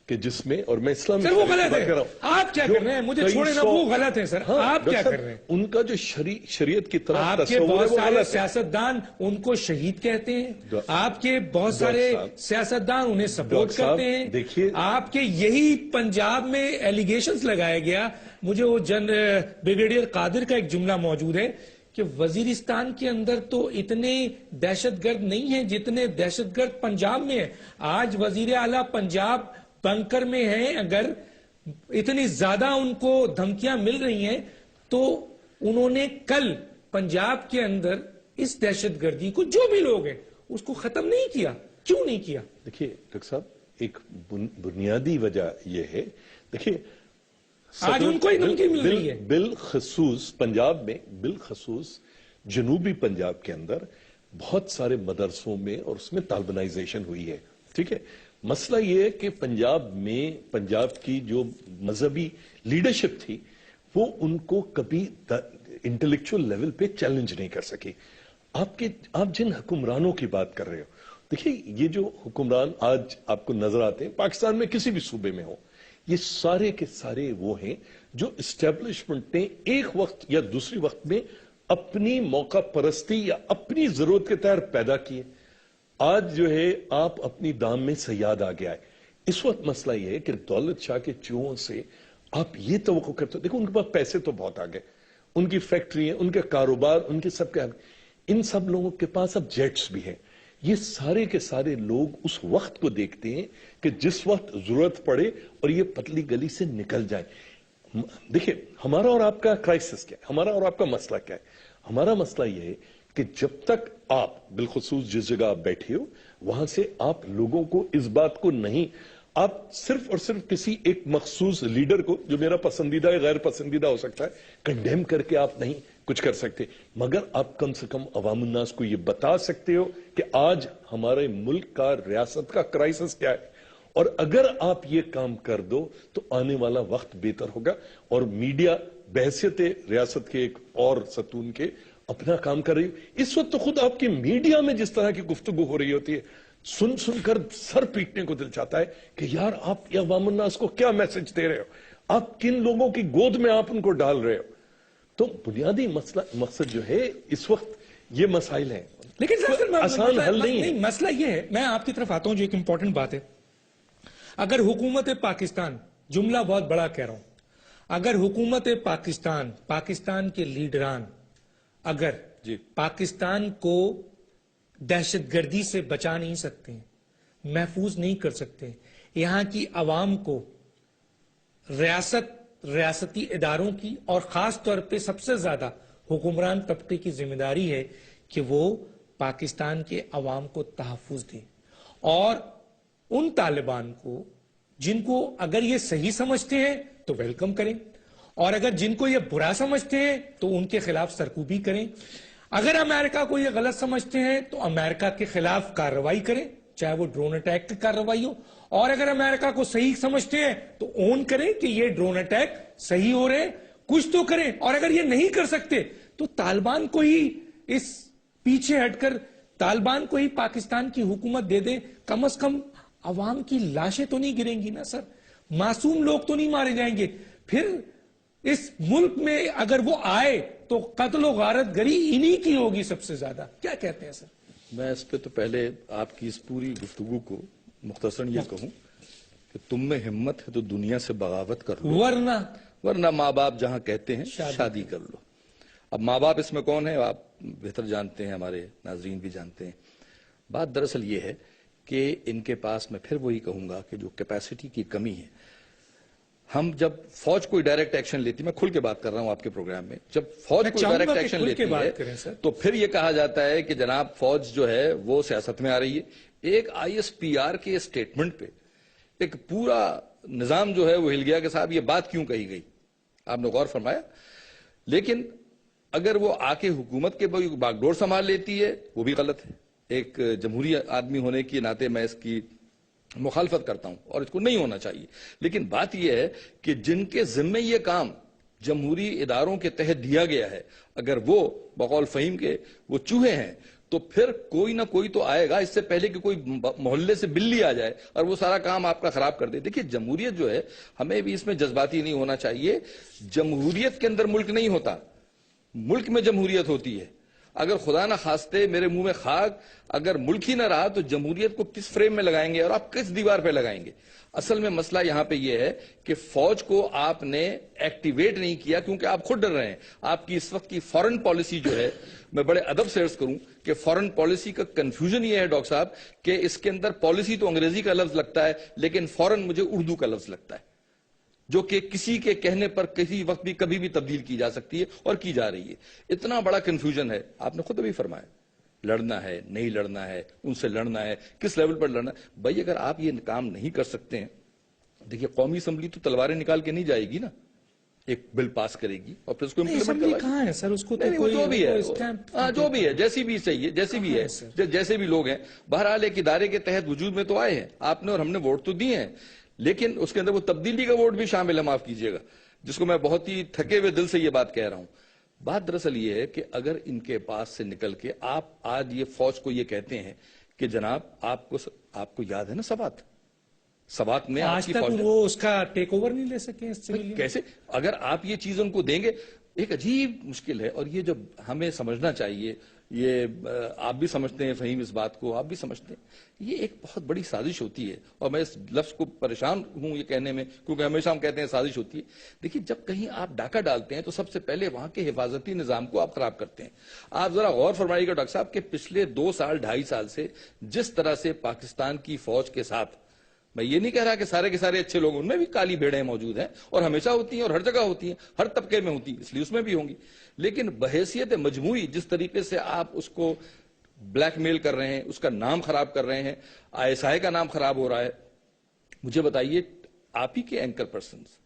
کہ جس میں, اور میں اسلام سر وہ غلط ہے, آپ کیا کر رہے ہیں, مجھے چھوڑے نا, وہ غلط ہے سر. آپ کیا کر رہے ہیں؟ ان کا جو شریعت کی طرف آپ کے بہت سارے سیاستدان ان کو شہید کہتے ہیں, آپ کے بہت سارے سیاستدان انہیں سپورٹ کرتے ہیں. دیکھیے آپ کے یہی پنجاب میں ایلیگیشنز لگایا گیا. مجھے وہ بریگیڈیئر قادر کا ایک جملہ موجود ہے کہ وزیرستان کے اندر تو اتنے دہشت گرد نہیں ہیں جتنے دہشت گرد پنجاب میں ہیں. آج وزیر اعلیٰ پنجاب بنکر میں ہیں, اگر اتنی زیادہ ان کو دھمکیاں مل رہی ہیں تو انہوں نے کل پنجاب کے اندر اس دہشت گردی کو جو بھی لوگ ہیں اس کو ختم نہیں کیا. کیوں نہیں کیا؟ دیکھیے ڈاکٹر صاحب، ایک بنیادی وجہ یہ ہے، دیکھیے آج ان کو ہی دھمکی مل رہی ہے. بالخصوص پنجاب میں، بالخصوص جنوبی پنجاب کے اندر بہت سارے مدرسوں میں اور اس میں طالبانائزیشن ہوئی ہے. ٹھیک ہے، مسئلہ یہ ہے کہ پنجاب میں پنجاب کی جو مذہبی لیڈرشپ تھی وہ ان کو کبھی انٹلیکچوئل لیول پہ چیلنج نہیں کر سکی. آپ جن حکمرانوں کی بات کر رہے ہو، دیکھیے یہ جو حکمران آج آپ کو نظر آتے ہیں پاکستان میں کسی بھی صوبے میں ہو، یہ سارے کے سارے وہ ہیں جو اسٹیبلشمنٹ نے ایک وقت یا دوسری وقت میں اپنی موقع پرستی یا اپنی ضرورت کے تحت پیدا کیے. آج جو ہے آپ اپنی دام میں صیاد آ گیا ہے. اس وقت مسئلہ یہ ہے کہ دولت شاہ کے چوہوں سے آپ یہ توقع کرتے ہو، دیکھو ان کے پاس پیسے تو بہت آ گئے، ان کی فیکٹری ہیں، ان کے کاروبار، ان کے سب کے، ان سب لوگوں کے پاس اب جیٹس بھی ہیں. یہ سارے کے سارے لوگ اس وقت کو دیکھتے ہیں کہ جس وقت ضرورت پڑے اور یہ پتلی گلی سے نکل جائیں. دیکھیں ہمارا اور آپ کا کرائسس کیا ہے، ہمارا اور آپ کا مسئلہ کیا ہے. ہمارا مسئلہ یہ ہے کہ جب تک آپ بالخصوص جس جگہ آپ بیٹھے ہو وہاں سے آپ لوگوں کو اس بات کو نہیں، آپ صرف اور صرف کسی ایک مخصوص لیڈر کو جو میرا پسندیدہ یا غیر پسندیدہ ہو سکتا ہے کنڈیم کر کے آپ نہیں کچھ کر سکتے، مگر آپ کم سے کم عوام الناس کو یہ بتا سکتے ہو کہ آج ہمارے ملک کا، ریاست کا کرائسس کیا ہے. اور اگر آپ یہ کام کر دو تو آنے والا وقت بہتر ہوگا. اور میڈیا بحیثیت ریاست کے ایک اور ستون کے اپنا کام کر رہی ہو. اس وقت تو خود آپ کی میڈیا میں جس طرح کی گفتگو ہو رہی ہوتی ہے سن سن کر سر پیٹنے کو دل چاہتا ہے کہ یار آپ یہ عوام الناس کو کیا میسج دے رہے ہو، آپ کن لوگوں کی گود میں آپ ان کو ڈال رہے ہو. تو بنیادی مقصد جو ہے اس وقت یہ مسائل ہیں، لیکن آسان حل نہیں ہے. مسئلہ یہ ہے، میں آپ کی طرف آتا ہوں جو ایک امپورٹنٹ بات ہے. اگر حکومت پاکستان، جملہ بہت بڑا کہہ رہا ہوں، اگر حکومت پاکستان، پاکستان کے لیڈران اگر پاکستان کو دہشت گردی سے بچا نہیں سکتے، محفوظ نہیں کر سکتے، یہاں کی عوام کو ریاستی اداروں کی اور خاص طور پہ سب سے زیادہ حکمران طبقے کی ذمہ داری ہے کہ وہ پاکستان کے عوام کو تحفظ دیں. اور ان طالبان کو جن کو اگر یہ صحیح سمجھتے ہیں تو ویلکم کریں، اور اگر جن کو یہ برا سمجھتے ہیں تو ان کے خلاف سرکوبی کریں. اگر امریکہ کو یہ غلط سمجھتے ہیں تو امریکہ کے خلاف کارروائی کریں، چاہے وہ ڈرون اٹیک کی کارروائی ہو. اور اگر امریکہ کو صحیح سمجھتے ہیں تو اون کریں کہ یہ ڈرون اٹیک صحیح ہو رہے ہیں، کچھ تو کریں. اور اگر یہ نہیں کر سکتے تو طالبان کو ہی اس پیچھے ہٹ کر طالبان کو ہی پاکستان کی حکومت دے دیں. کم از کم عوام کی لاشیں تو نہیں گریں گی نا سر، معصوم لوگ تو نہیں مارے جائیں گے. پھر اس ملک میں اگر وہ آئے تو قتل و غارت گری انہی کی ہوگی سب سے زیادہ. کیا کہتے ہیں سر؟ میں اس پہ تو پہلے آپ کی اس پوری گفتگو کو مختصراً یہ کہوں کہ تم میں ہمت ہے تو دنیا سے بغاوت کر لو، ورنہ ماں باپ جہاں کہتے ہیں شادی کر لو. اب ماں باپ اس میں کون ہے آپ بہتر جانتے ہیں، ہمارے ناظرین بھی جانتے ہیں. بات دراصل یہ ہے کہ ان کے پاس میں پھر وہی کہوں گا کہ جو کیپیسٹی کی کمی ہے. ہم جب فوج کوئی ڈائریکٹ ایکشن لیتی، میں کھل کے بات کر رہا ہوں آپ کے پروگرام میں، جب فوج کوئی ڈائریکٹ ایکشن لیتی ہے تو پھر یہ کہا جاتا ہے کہ جناب فوج جو ہے وہ سیاست میں آ رہی ہے. ایک ISPR کے اسٹیٹمنٹ پہ ایک پورا نظام جو ہے وہ ہل گیا کہ صاحب یہ بات کیوں کہی گئی. آپ نے غور فرمایا؟ لیکن اگر وہ آ کے حکومت کے باغ ڈور سنبھال لیتی ہے وہ بھی غلط ہے. ایک جمہوری آدمی ہونے کے ناطے میں اس کی مخالفت کرتا ہوں اور اس کو نہیں ہونا چاہیے. لیکن بات یہ ہے کہ جن کے ذمے یہ کام جمہوری اداروں کے تحت دیا گیا ہے، اگر وہ بقول فہیم کے وہ چوہے ہیں تو پھر کوئی نہ کوئی تو آئے گا اس سے پہلے کہ کوئی محلے سے بلی آ جائے اور وہ سارا کام آپ کا خراب کر دے. دیکھیے جمہوریت جو ہے ہمیں بھی اس میں جذباتی نہیں ہونا چاہیے. جمہوریت کے اندر ملک نہیں ہوتا، ملک میں جمہوریت ہوتی ہے. اگر خدا نہ خواستہ میرے منہ میں خاک اگر ملک ہی نہ رہا تو جمہوریت کو کس فریم میں لگائیں گے اور آپ کس دیوار پہ لگائیں گے؟ اصل میں مسئلہ یہاں پہ یہ ہے کہ فوج کو آپ نے ایکٹیویٹ نہیں کیا کیونکہ آپ خود ڈر رہے ہیں. آپ کی اس وقت کی فورن پالیسی جو ہے، میں بڑے ادب سے عرض کروں کہ فورن پالیسی کا کنفیوژن یہ ہے ڈاکٹر صاحب کہ اس کے اندر پالیسی تو انگریزی کا لفظ لگتا ہے لیکن فورن مجھے اردو کا لفظ لگتا ہے. جو کہ کسی کے کہنے پر کسی وقت بھی کبھی بھی تبدیل کی جا سکتی ہے اور کی جا رہی ہے. اتنا بڑا کنفیوژن ہے. آپ نے خود ابھی فرمایا لڑنا ہے نہیں لڑنا ہے, ان سے لڑنا ہے, کس لیول پر لڑنا ہے. بھائی اگر آپ یہ کام نہیں کر سکتے ہیں, دیکھیے قومی اسمبلی تو تلواریں نکال کے نہیں جائے گی نا, ایک بل پاس کرے گی اور پھر اس کو امپلیمنٹ کرے گی. کہاں ہے سر, اس کو نہیں, وہ جو بھی ہے, جو بھی ہے, جیسی بھی چاہیے, جیسی بھی ہے, جیسے بھی لوگ ہیں, بہرحال ایک ادارے کے تحت وجود میں تو آئے ہیں آپ نے اور ہم نے ووٹ تو دیے ہیں, لیکن اس کے اندر وہ تبدیلی کا ووٹ بھی شامل ہے, معاف کیجئے گا, جس کو میں بہت ہی تھکے ہوئے دل سے یہ بات کہہ رہا ہوں. بات دراصل یہ ہے کہ اگر ان کے پاس سے نکل کے آپ آج یہ فوج کو یہ کہتے ہیں کہ جناب آپ کو یاد ہے نا سوات میں آج تک وہ اس کا ٹیک اوور نہیں لے سکے اس سے کیسے, اگر آپ یہ چیز ان کو دیں گے, ایک عجیب مشکل ہے. اور یہ جو ہمیں سمجھنا چاہیے, یہ آپ بھی سمجھتے ہیں فہیم, اس بات کو آپ بھی سمجھتے ہیں, یہ ایک بہت بڑی سازش ہوتی ہے. اور میں اس لفظ کو پریشان ہوں یہ کہنے میں, کیونکہ ہمیشہ ہم کہتے ہیں سازش ہوتی ہے. دیکھیے جب کہیں آپ ڈاکہ ڈالتے ہیں تو سب سے پہلے وہاں کے حفاظتی نظام کو آپ خراب کرتے ہیں. آپ ذرا غور فرمائیے گا ڈاکٹر صاحب کہ پچھلے 2 سال 2.5 سال سے جس طرح سے پاکستان کی فوج کے ساتھ, میں یہ نہیں کہہ رہا کہ سارے کے سارے اچھے لوگ, ان میں بھی کالی بھیڑیں موجود ہیں اور ہمیشہ ہوتی ہیں اور ہر جگہ ہوتی ہیں, ہر طبقے میں ہوتی ہیں, اس لیے اس میں بھی ہوں گی, لیکن بحیثیت مجموعی جس طریقے سے آپ اس کو بلیک میل کر رہے ہیں, اس کا نام خراب کر رہے ہیں, ISI کا نام خراب ہو رہا ہے. مجھے بتائیے, آپ ہی کے اینکر پرسنز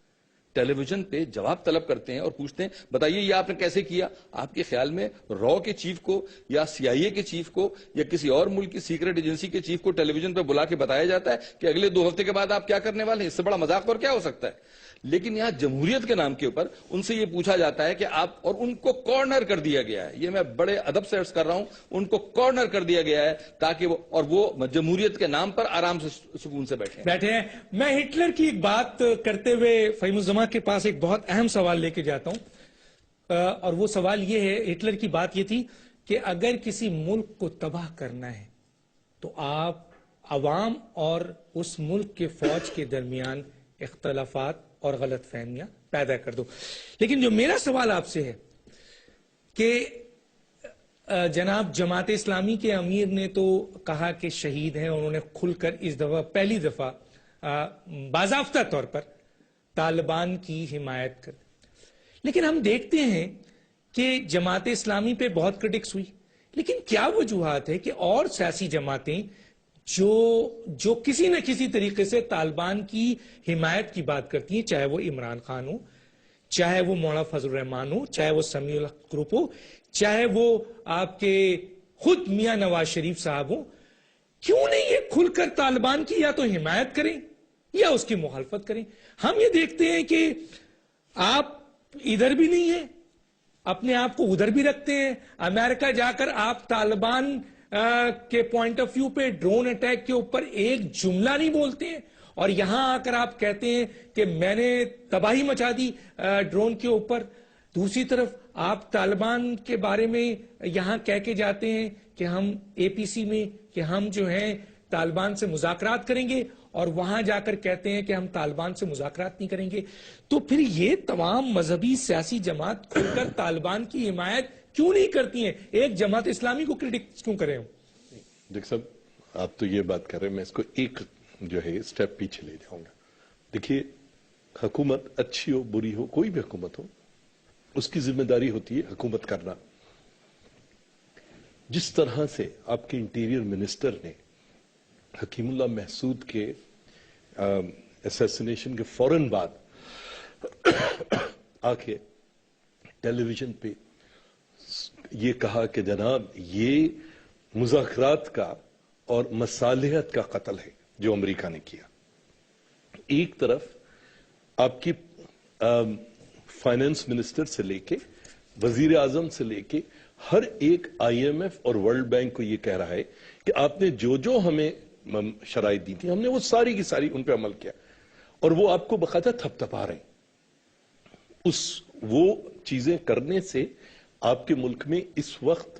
ٹیلی ویژن پہ جواب طلب کرتے ہیں اور پوچھتے ہیں بتائیے یہ آپ نے کیسے کیا. آپ کے خیال میں رو کے چیف کو یا CIA کے چیف کو یا کسی اور ملک کی سیکرٹ ایجنسی کے چیف کو ٹیلی ویژن پہ بلا کے بتایا جاتا ہے کہ اگلے 2 ہفتے کے بعد آپ کیا کرنے والے ہیں؟ اس سے بڑا مذاق اور کیا ہو سکتا ہے. لیکن یہاں جمہوریت کے نام کے اوپر ان سے یہ پوچھا جاتا ہے کہ آپ, اور ان کو کارنر کر دیا گیا ہے, یہ میں بڑے ادب سے عرض کر رہا ہوں, ان کو کارنر کر دیا گیا ہے تاکہ وہ جمہوریت کے نام پر آرام سے سکون سے بیٹھے ہیں. میں ہٹلر کی ایک بات کرتے ہوئے فہیم الزمان کے پاس ایک بہت اہم سوال لے کے جاتا ہوں, اور وہ سوال یہ ہے, ہٹلر کی بات یہ تھی کہ اگر کسی ملک کو تباہ کرنا ہے تو آپ عوام اور اس ملک کے فوج کے درمیان اختلافات اور غلط فہمیاں پیدا کر دو. لیکن جو میرا سوال آپ سے ہے کہ جناب جماعت اسلامی کے امیر نے تو کہا کہ شہید ہیں, انہوں نے کھل کر اس دفعہ پہلی دفعہ باضابطہ طور پر طالبان کی حمایت کر, لیکن ہم دیکھتے ہیں کہ جماعت اسلامی پہ بہت کرٹکس ہوئی, لیکن کیا وجوہات ہے کہ اور سیاسی جماعتیں جو کسی نہ کسی طریقے سے طالبان کی حمایت کی بات کرتی ہیں, چاہے وہ عمران خان ہو, چاہے وہ مولانا فضل الرحمان ہو, چاہے وہ سمیع الحق گروپ ہو, چاہے وہ آپ کے خود میاں نواز شریف صاحب ہوں, کیوں نہیں یہ کھل کر طالبان کی یا تو حمایت کریں یا اس کی مخالفت کریں؟ ہم یہ دیکھتے ہیں کہ آپ ادھر بھی نہیں ہیں, اپنے آپ کو ادھر بھی رکھتے ہیں. امریکہ جا کر آپ طالبان کے پوائنٹ آف ویو پہ ڈرون اٹیک کے اوپر ایک جملہ نہیں بولتے ہیں, اور یہاں آ کر آپ کہتے ہیں کہ میں نے تباہی مچا دی ڈرون کے اوپر. دوسری طرف آپ طالبان کے بارے میں یہاں کہہ کے جاتے ہیں کہ ہم APC میں کہ ہم جو ہیں طالبان سے مذاکرات کریں گے, اور وہاں جا کر کہتے ہیں کہ ہم طالبان سے مذاکرات نہیں کریں گے. تو پھر یہ تمام مذہبی سیاسی جماعت کھل کر طالبان کی حمایت کیوں نہیں کرتی ہیں؟ ایک جماعت اسلامی کو کرٹکس کیوں کریں؟ دیکھ صاحب, آپ تو یہ بات کر رہے ہیں, میں اس کو ایک جو ہے سٹیپ پیچھے لے جاؤں گا. دیکھیے, حکومت اچھی ہو بری ہو, کوئی بھی حکومت ہو, اس کی ذمہ داری ہوتی ہے حکومت کرنا. جس طرح سے آپ کے انٹیریئر منسٹر نے حکیم اللہ محسود کے اسیسینیشن کے فوراً بعد آ کے ٹیلی ویژن پہ یہ کہا کہ جناب یہ مذاکرات کا اور مصالحت کا قتل ہے جو امریکہ نے کیا. ایک طرف آپ کی فائنانس منسٹر سے لے کے وزیر اعظم سے لے کے ہر ایک IMF اور ورلڈ بینک کو یہ کہہ رہا ہے کہ آپ نے جو ہمیں شرائط دی تھی ہم نے وہ ساری کی ساری ان پہ عمل کیا, اور وہ آپ کو باقاعدہ تھپتھپا رہے ہیں. وہ چیزیں کرنے سے آپ کے ملک میں اس وقت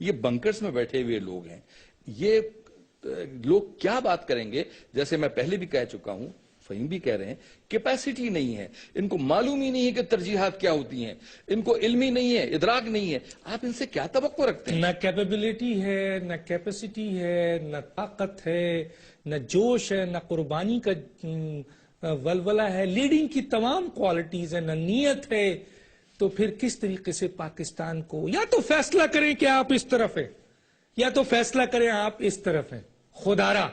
یہ بنکرز میں بیٹھے ہوئے لوگ ہیں، یہ لوگ کیا بات کریں گے؟ جیسے میں پہلے بھی کہہ چکا ہوں، فہیم بھی کہہ رہے ہیں، کیپیسٹی نہیں ہے، ان کو معلوم ہی نہیں ہے کہ ترجیحات کیا ہوتی ہیں، ان کو علم ہی نہیں ہے، ادراک نہیں ہے، آپ ان سے کیا توقع رکھتے ہیں؟ نہ کیپیبلٹی ہے، نہ کیپیسٹی ہے، نہ طاقت ہے، نہ جوش ہے، نہ قربانی کا ولولہ ہے، لیڈنگ کی تمام کوالٹیز ہیں، نہ نیت ہے، تو پھر کس طریقے سے پاکستان کو یا تو فیصلہ کریں کہ آپ اس طرف ہیں یا تو فیصلہ کریں آپ اس طرف ہیں، خدارا،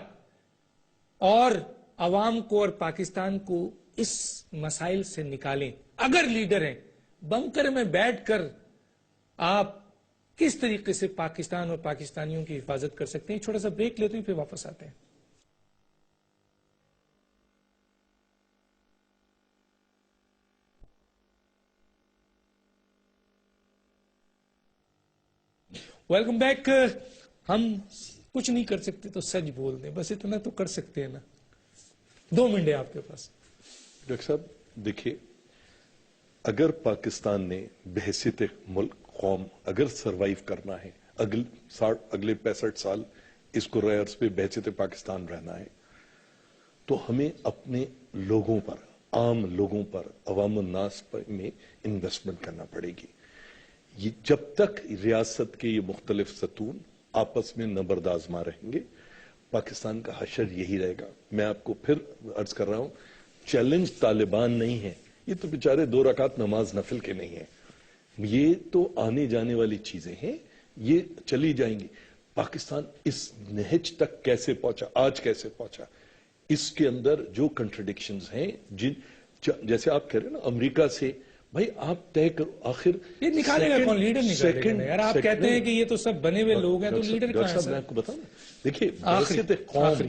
اور عوام کو اور پاکستان کو اس مسائل سے نکالیں۔ اگر لیڈر ہیں، بنکر میں بیٹھ کر آپ کس طریقے سے پاکستان اور پاکستانیوں کی حفاظت کر سکتے ہیں؟ چھوٹا سا بریک لیتے ہیں، پھر واپس آتے ہیں۔ Welcome back. ہم کچھ نہیں کر سکتے تو سچ بول دیں، بس اتنا تو کر سکتے ہیں نا۔ 2 منٹ ہے آپ کے پاس۔ ڈاکٹر صاحب دیکھیے، اگر پاکستان نے بحیثیت ملک قوم اگر سروائیو کرنا ہے، اگلے 65 سال اس کو رائرز پہ بحیثیت پاکستان رہنا ہے، تو ہمیں اپنے لوگوں پر، عام لوگوں پر، عوام الناس میں انویسٹمنٹ کرنا پڑے گی۔ یہ جب تک ریاست کے یہ مختلف ستون آپس میں نبرد آزما رہیں گے، پاکستان کا حشر یہی رہے گا۔ میں آپ کو پھر عرض کر رہا ہوں، چیلنج طالبان نہیں ہے، یہ تو بیچارے 2 رکعت نماز نفل کے نہیں ہیں، یہ تو آنے جانے والی چیزیں ہیں، یہ چلی جائیں گی۔ پاکستان اس نہج تک کیسے پہنچا، آج کیسے پہنچا، اس کے اندر جو کنٹرڈکشنز ہیں، جیسے آپ کہہ رہے ہیں نا امریکہ سے، بھائی آپ طے کرو، آخر یہ نکالے گا کون؟ لیڈر نکالے گا یار۔ آپ کہتے ہیں کہ یہ تو سب بنے ہوئے لوگ ہیں، تو لیڈر کہاں ہے؟ میں آپ کو بتاؤں، دیکھیے بحیثیت قوم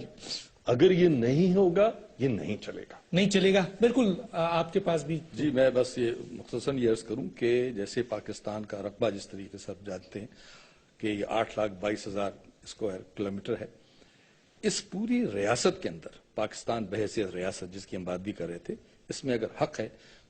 اگر یہ نہیں ہوگا، یہ نہیں چلے گا، نہیں چلے گا۔ بالکل آپ کے پاس بھی جی میں بس یہ مختصراً یہ عرض کروں کہ جیسے پاکستان کا رقبہ جس طریقے سے آپ جانتے ہیں کہ یہ 8,22,000 اسکوائر کلومیٹر ہے، اس پوری ریاست کے اندر پاکستان بحیثیت ریاست جس کی ہم بات بھی کر رہے تھے، اس میں اگر حق ہے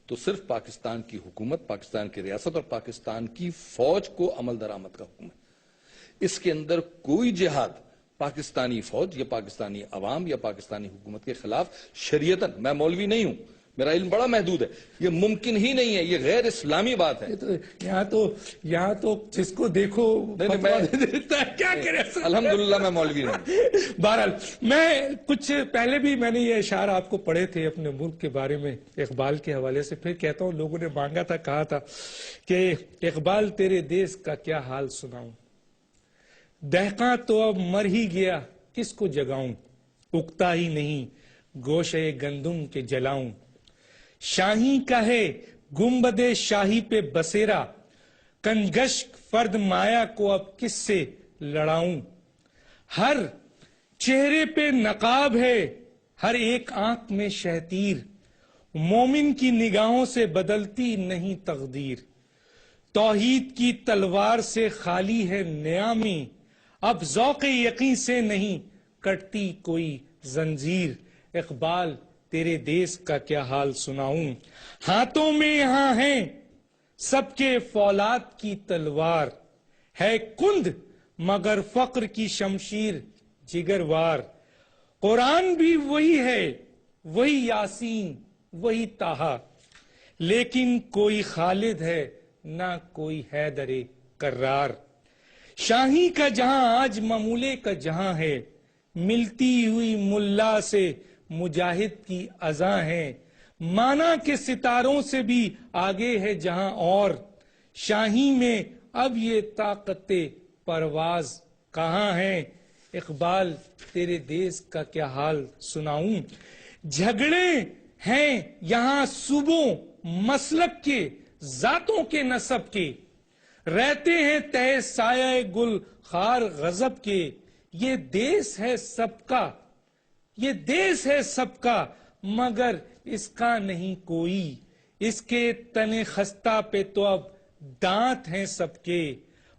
تو صرف پاکستان کی حکومت، پاکستان کی ریاست اور پاکستان کی فوج کو عمل درآمد کا حکم ہے۔ اس کے اندر کوئی جہاد پاکستانی فوج یا پاکستانی عوام یا پاکستانی حکومت کے خلاف شریعتاً، میں مولوی نہیں ہوں، میرا علم بڑا محدود ہے، یہ ممکن ہی نہیں ہے، یہ غیر اسلامی بات ہے۔ یہاں تو جس کو دیکھو فتویٰ دے دیتا ہے، کیا کرے؟ الحمدللہ میں مولوی نہیں۔ بہرحال میں کچھ پہلے بھی میں نے یہ اشعار آپ کو پڑھے تھے اپنے ملک کے بارے میں اقبال کے حوالے سے، پھر کہتا ہوں لوگوں نے مانگا تھا، کہا تھا کہ اقبال تیرے دیس کا کیا حال سناؤں، دہقاں تو اب مر ہی گیا کس کو جگاؤں، اگتا ہی نہیں گوشے گندم کے جلاؤں، شاہی کا ہے گنبد شاہی پہ بسیرا، کنگشک فرد مایا کو اب کس سے لڑاؤں، ہر چہرے پہ نقاب ہے ہر ایک آنکھ میں شہتیر، مومن کی نگاہوں سے بدلتی نہیں تقدیر، توحید کی تلوار سے خالی ہے نیامی، اب ذوق یقین سے نہیں کٹتی کوئی زنجیر، اقبال تیرے دیس کا کیا حال سناؤں، ہاتھوں میں یہاں ہیں سب کے فولاد کی تلوار، ہے کند مگر فقر کی شمشیر جگروار، قرآن بھی وہی ہے وہی یاسین وہی طٰہٰ، لیکن کوئی خالد ہے نہ کوئی حیدر کرار، شاہی کا جہاں آج ممولے کا جہاں ہے، ملتی ہوئی ملا سے مجاہد کی اذاں ہے، مانا کے ستاروں سے بھی آگے ہے جہاں اور، شاہی میں اب یہ طاقت پرواز کہاں ہے، اقبال تیرے دیس کا کیا حال سناؤں، جھگڑے ہیں یہاں صوبوں مسلک کے ذاتوں کے نسب کے، رہتے ہیں تہ سایہ گل خار غضب کے، یہ دیس ہے سب کا یہ دیس ہے سب کا مگر اس کا نہیں کوئی، اس کے تن خستہ پہ تو اب دانت ہیں سب کے،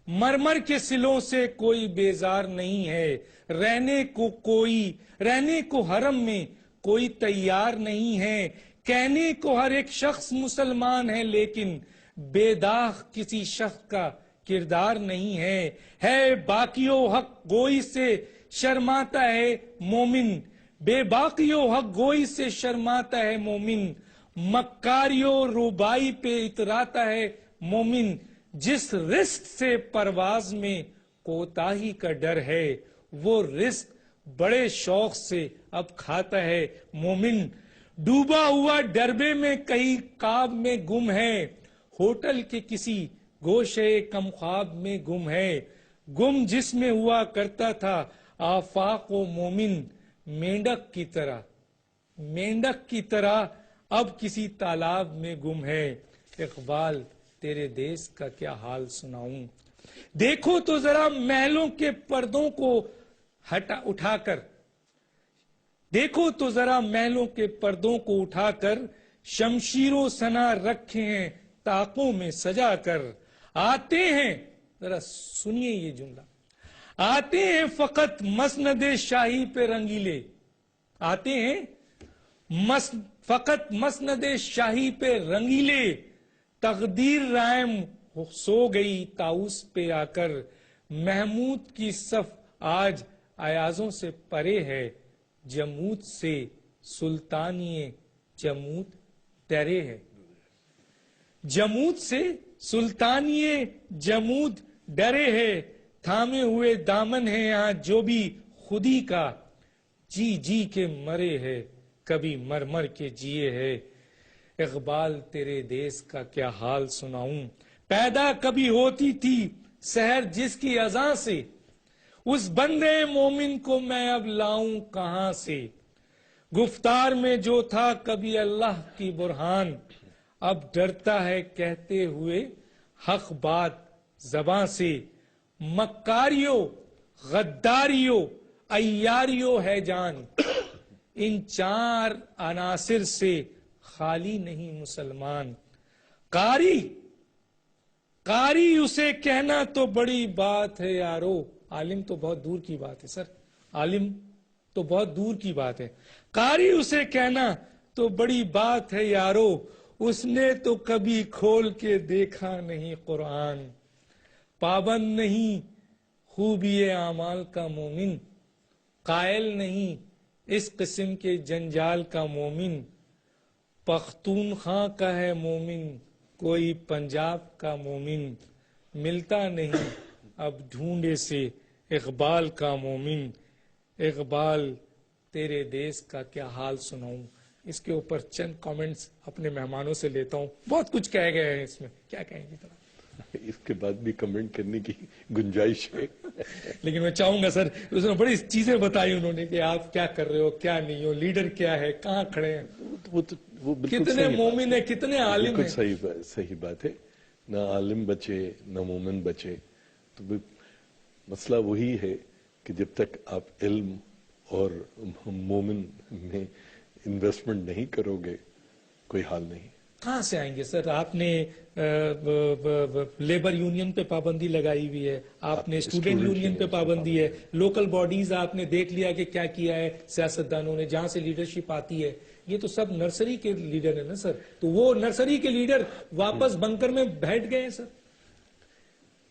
مرمر کے سلوں سے کوئی بیزار نہیں ہے، رہنے کو حرم میں کوئی تیار نہیں ہے، کہنے کو ہر ایک شخص مسلمان ہے لیکن بے داغ کسی شخص کا کردار نہیں ہے باقیو حق گوئی سے شرماتا ہے مومن، بے باقیو حق گوئی سے شرماتا ہے مومن، مکاریو روبائی پہ اتراتا ہے مومن، جس رزق سے پرواز میں کوتاہی کا ڈر ہے وہ رزق بڑے شوق سے اب کھاتا ہے مومن، ڈوبا ہوا ڈربے میں کئی کعب میں گم ہے، ہوٹل کے کسی گوشے کم خواب میں گم ہے، گم جس میں ہوا کرتا تھا آفاق و مومن، مینڈک کی طرح اب کسی تالاب میں گم ہے، اقبال تیرے دیس کا کیا حال سناؤں، دیکھو تو ذرا محلوں کے پردوں کو اٹھا کر، دیکھو تو ذرا محلوں کے پردوں کو اٹھا کر، شمشیر و سنا رکھے ہیں طاقوں میں سجا کر، آتے ہیں، ذرا سنیے یہ جملہ، آتے ہیں فقط مسند شاہی پہ رنگیلے، آتے ہیں فقط مسند شاہی پہ رنگیلے، تقدیر رائم سو گئی طاؤس پہ آ کر، محمود کی صف آج ایازوں سے پرے ہے، جمود سے سلطانی جمود ڈرے ہے، جمود سے سلطانی جمود ڈرے ہے، تھامے ہوئے دامن ہے یہاں جو بھی خودی کا، جی جی کے مرے ہے کبھی مر مر کے جیے ہے، اقبال تیرے دیس کا کیا حال سناؤں، پیدا کبھی ہوتی تھی سحر جس کی اذان سے، اس بندے مومن کو میں اب لاؤں کہاں سے، گفتار میں جو تھا کبھی اللہ کی برہان، اب ڈرتا ہے کہتے ہوئے حق بات زباں سے، مکاریو غداریو عیاریو ہے جان، ان چار عناصر سے خالی نہیں مسلمان، قاری اسے کہنا تو بڑی بات ہے یارو، عالم تو بہت دور کی بات ہے سر، عالم تو بہت دور کی بات ہے، قاری اسے کہنا تو بڑی بات ہے یارو، اس نے تو کبھی کھول کے دیکھا نہیں قرآن، پابند نہیں خوبی اعمال کا مومن، قائل نہیں اس قسم کے جنجال کا مومن، پختونخوا کا ہے مومن کوئی پنجاب کا مومن، ملتا نہیں اب ڈھونڈے سے اقبال کا مومن، اقبال تیرے دیس کا کیا حال سناؤں۔ اس کے اوپر چند کامنٹس اپنے مہمانوں سے لیتا ہوں، بہت کچھ کہہ گئے ہیں اس میں، کیا کہیں گے ذرا؟ اس کے بعد بھی کمنٹ کرنے کی گنجائش ہے، لیکن میں چاہوں گا سر، اس میں بڑی چیزیں بتائی انہوں نے کہ آپ کیا کر رہے ہو، کیا نہیں ہو، لیڈر کیا ہے، کہاں کھڑے ہیں، وہ بالکل کتنے مومن ہیں، کتنے عالم ہیں۔ صحیح بات ہے، نہ عالم بچے نہ مومن بچے، تو مسئلہ وہی ہے کہ جب تک آپ علم اور مومن میں انویسٹمنٹ نہیں کرو گے کوئی حال نہیں۔ کہاں سے آئیں گے سر؟ آپ نے لیبر یونین پہ پابندی لگائی ہوئی ہے، آپ نے اسٹوڈنٹ یونین پہ پابندی ہے، لوکل باڈیز آپ نے دیکھ لیا کہ کیا کیا ہے سیاستدانوں نے، جہاں سے لیڈرشپ آتی ہے، یہ تو سب نرسری کے لیڈر ہیں نا سر، تو وہ نرسری کے لیڈر واپس بنکر میں بیٹھ گئے ہیں سر۔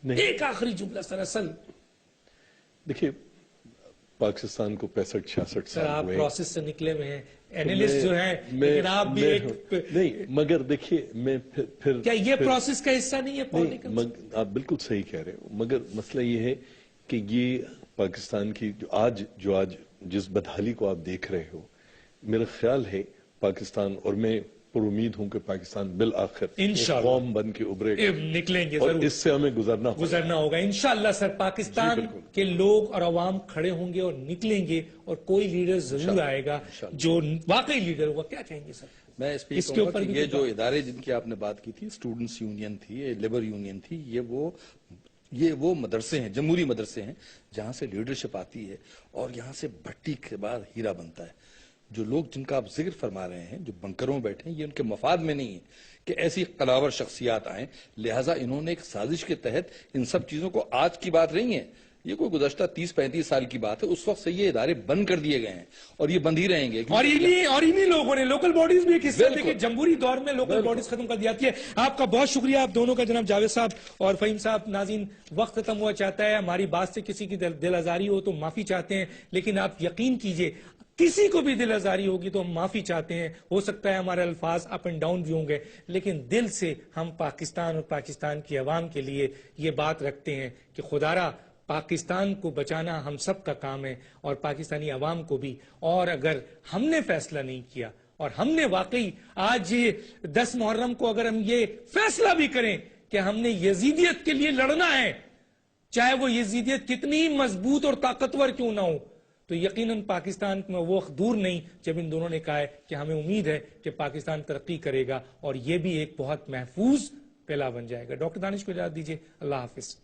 ایک آخری جملہ سر، اصل دیکھیے پاکستان کو 65-66 سر آپ سال ہوئے، پروسیس سے نکلے ہوئے ہیں، اینالسٹ جو ہیں، لیکن آپ بھی ایک نہیں، مگر دیکھیے میں پھر کیا یہ پروسیس کا حصہ نہیں ہے پولیٹیکل؟ آپ بالکل صحیح کہہ رہے ہو، مگر مسئلہ یہ ہے کہ یہ پاکستان کی جو آج جس بدحالی کو آپ دیکھ رہے ہو، میرا خیال ہے پاکستان، اور میں پر امید ہوں کہ پاکستان بالآخر انشاءاللہ قوم بن کے ابھرے گا، نکلیں گے اور ضرور، اس سے ہمیں گزرنا ہوگا انشاءاللہ سر۔ پاکستان کے لوگ اور عوام کھڑے ہوں گے اور نکلیں گے، اور کوئی لیڈر ضرور آئے گا جو واقعی لیڈر ہوگا۔ کیا کہیں گے سر؟ میں اس پہ کہوں گا کہ یہ جو ادارے جن کی آپ نے بات کی تھی، اسٹوڈنٹس یونین تھی، لیبر یونین تھی، یہ وہ مدرسے ہیں، جمہوری مدرسے ہیں جہاں سے لیڈرشپ آتی ہے اور یہاں سے بھٹی کے بعد ہیرا بنتا ہے۔ جو لوگ جن کا آپ ذکر فرما رہے ہیں، جو بنکروں میں بیٹھے ہیں، یہ ان کے مفاد میں نہیں ہے کہ ایسی قلاور شخصیات آئیں، لہٰذا انہوں نے ایک سازش کے تحت ان سب چیزوں کو، آج کی بات نہیں ہے، یہ کوئی گزشتہ 30-35 سال کی بات ہے، اس وقت سے یہ ادارے بند کر دیے گئے ہیں اور یہ بند ہی رہیں گے. اور انہی لوگوں نے لوکل باڈیز بھی ایک حصہ تھے کہ بالکل. جمہوری دور میں لوکل باڈیز ختم کر دی جاتی ہے. آپ کا بہت شکریہ آپ دونوں کا، جناب جاوید صاحب اور فہیم صاحب. ناظرین، وقت ختم ہوا چاہتا ہے، ہماری بات سے کسی کی دل آزاری ہو تو معافی چاہتے ہیں، لیکن آپ یقین کیجئے کسی کو بھی دل آزاری ہوگی تو ہم معافی چاہتے ہیں. ہو سکتا ہے ہمارے الفاظ اپ اینڈ ڈاؤن بھی ہوں گے، لیکن دل سے ہم پاکستان اور پاکستان کی عوام کے لیے یہ بات رکھتے ہیں کہ خدارا پاکستان کو بچانا ہم سب کا کام ہے، اور پاکستانی عوام کو بھی. اور اگر ہم نے فیصلہ نہیں کیا اور ہم نے واقعی آج 10 محرم کو اگر ہم یہ فیصلہ بھی کریں کہ ہم نے یزیدیت کے لیے لڑنا ہے، چاہے وہ یزیدیت کتنی مضبوط اور طاقتور کیوں نہ ہو، تو یقیناً پاکستان میں وہ وقت دور نہیں جب ان دونوں نے کہا ہے کہ ہمیں امید ہے کہ پاکستان ترقی کرے گا اور یہ بھی ایک بہت محفوظ پہلا بن جائے گا. ڈاکٹر دانش کو اجازت دیجیے. اللہ حافظ.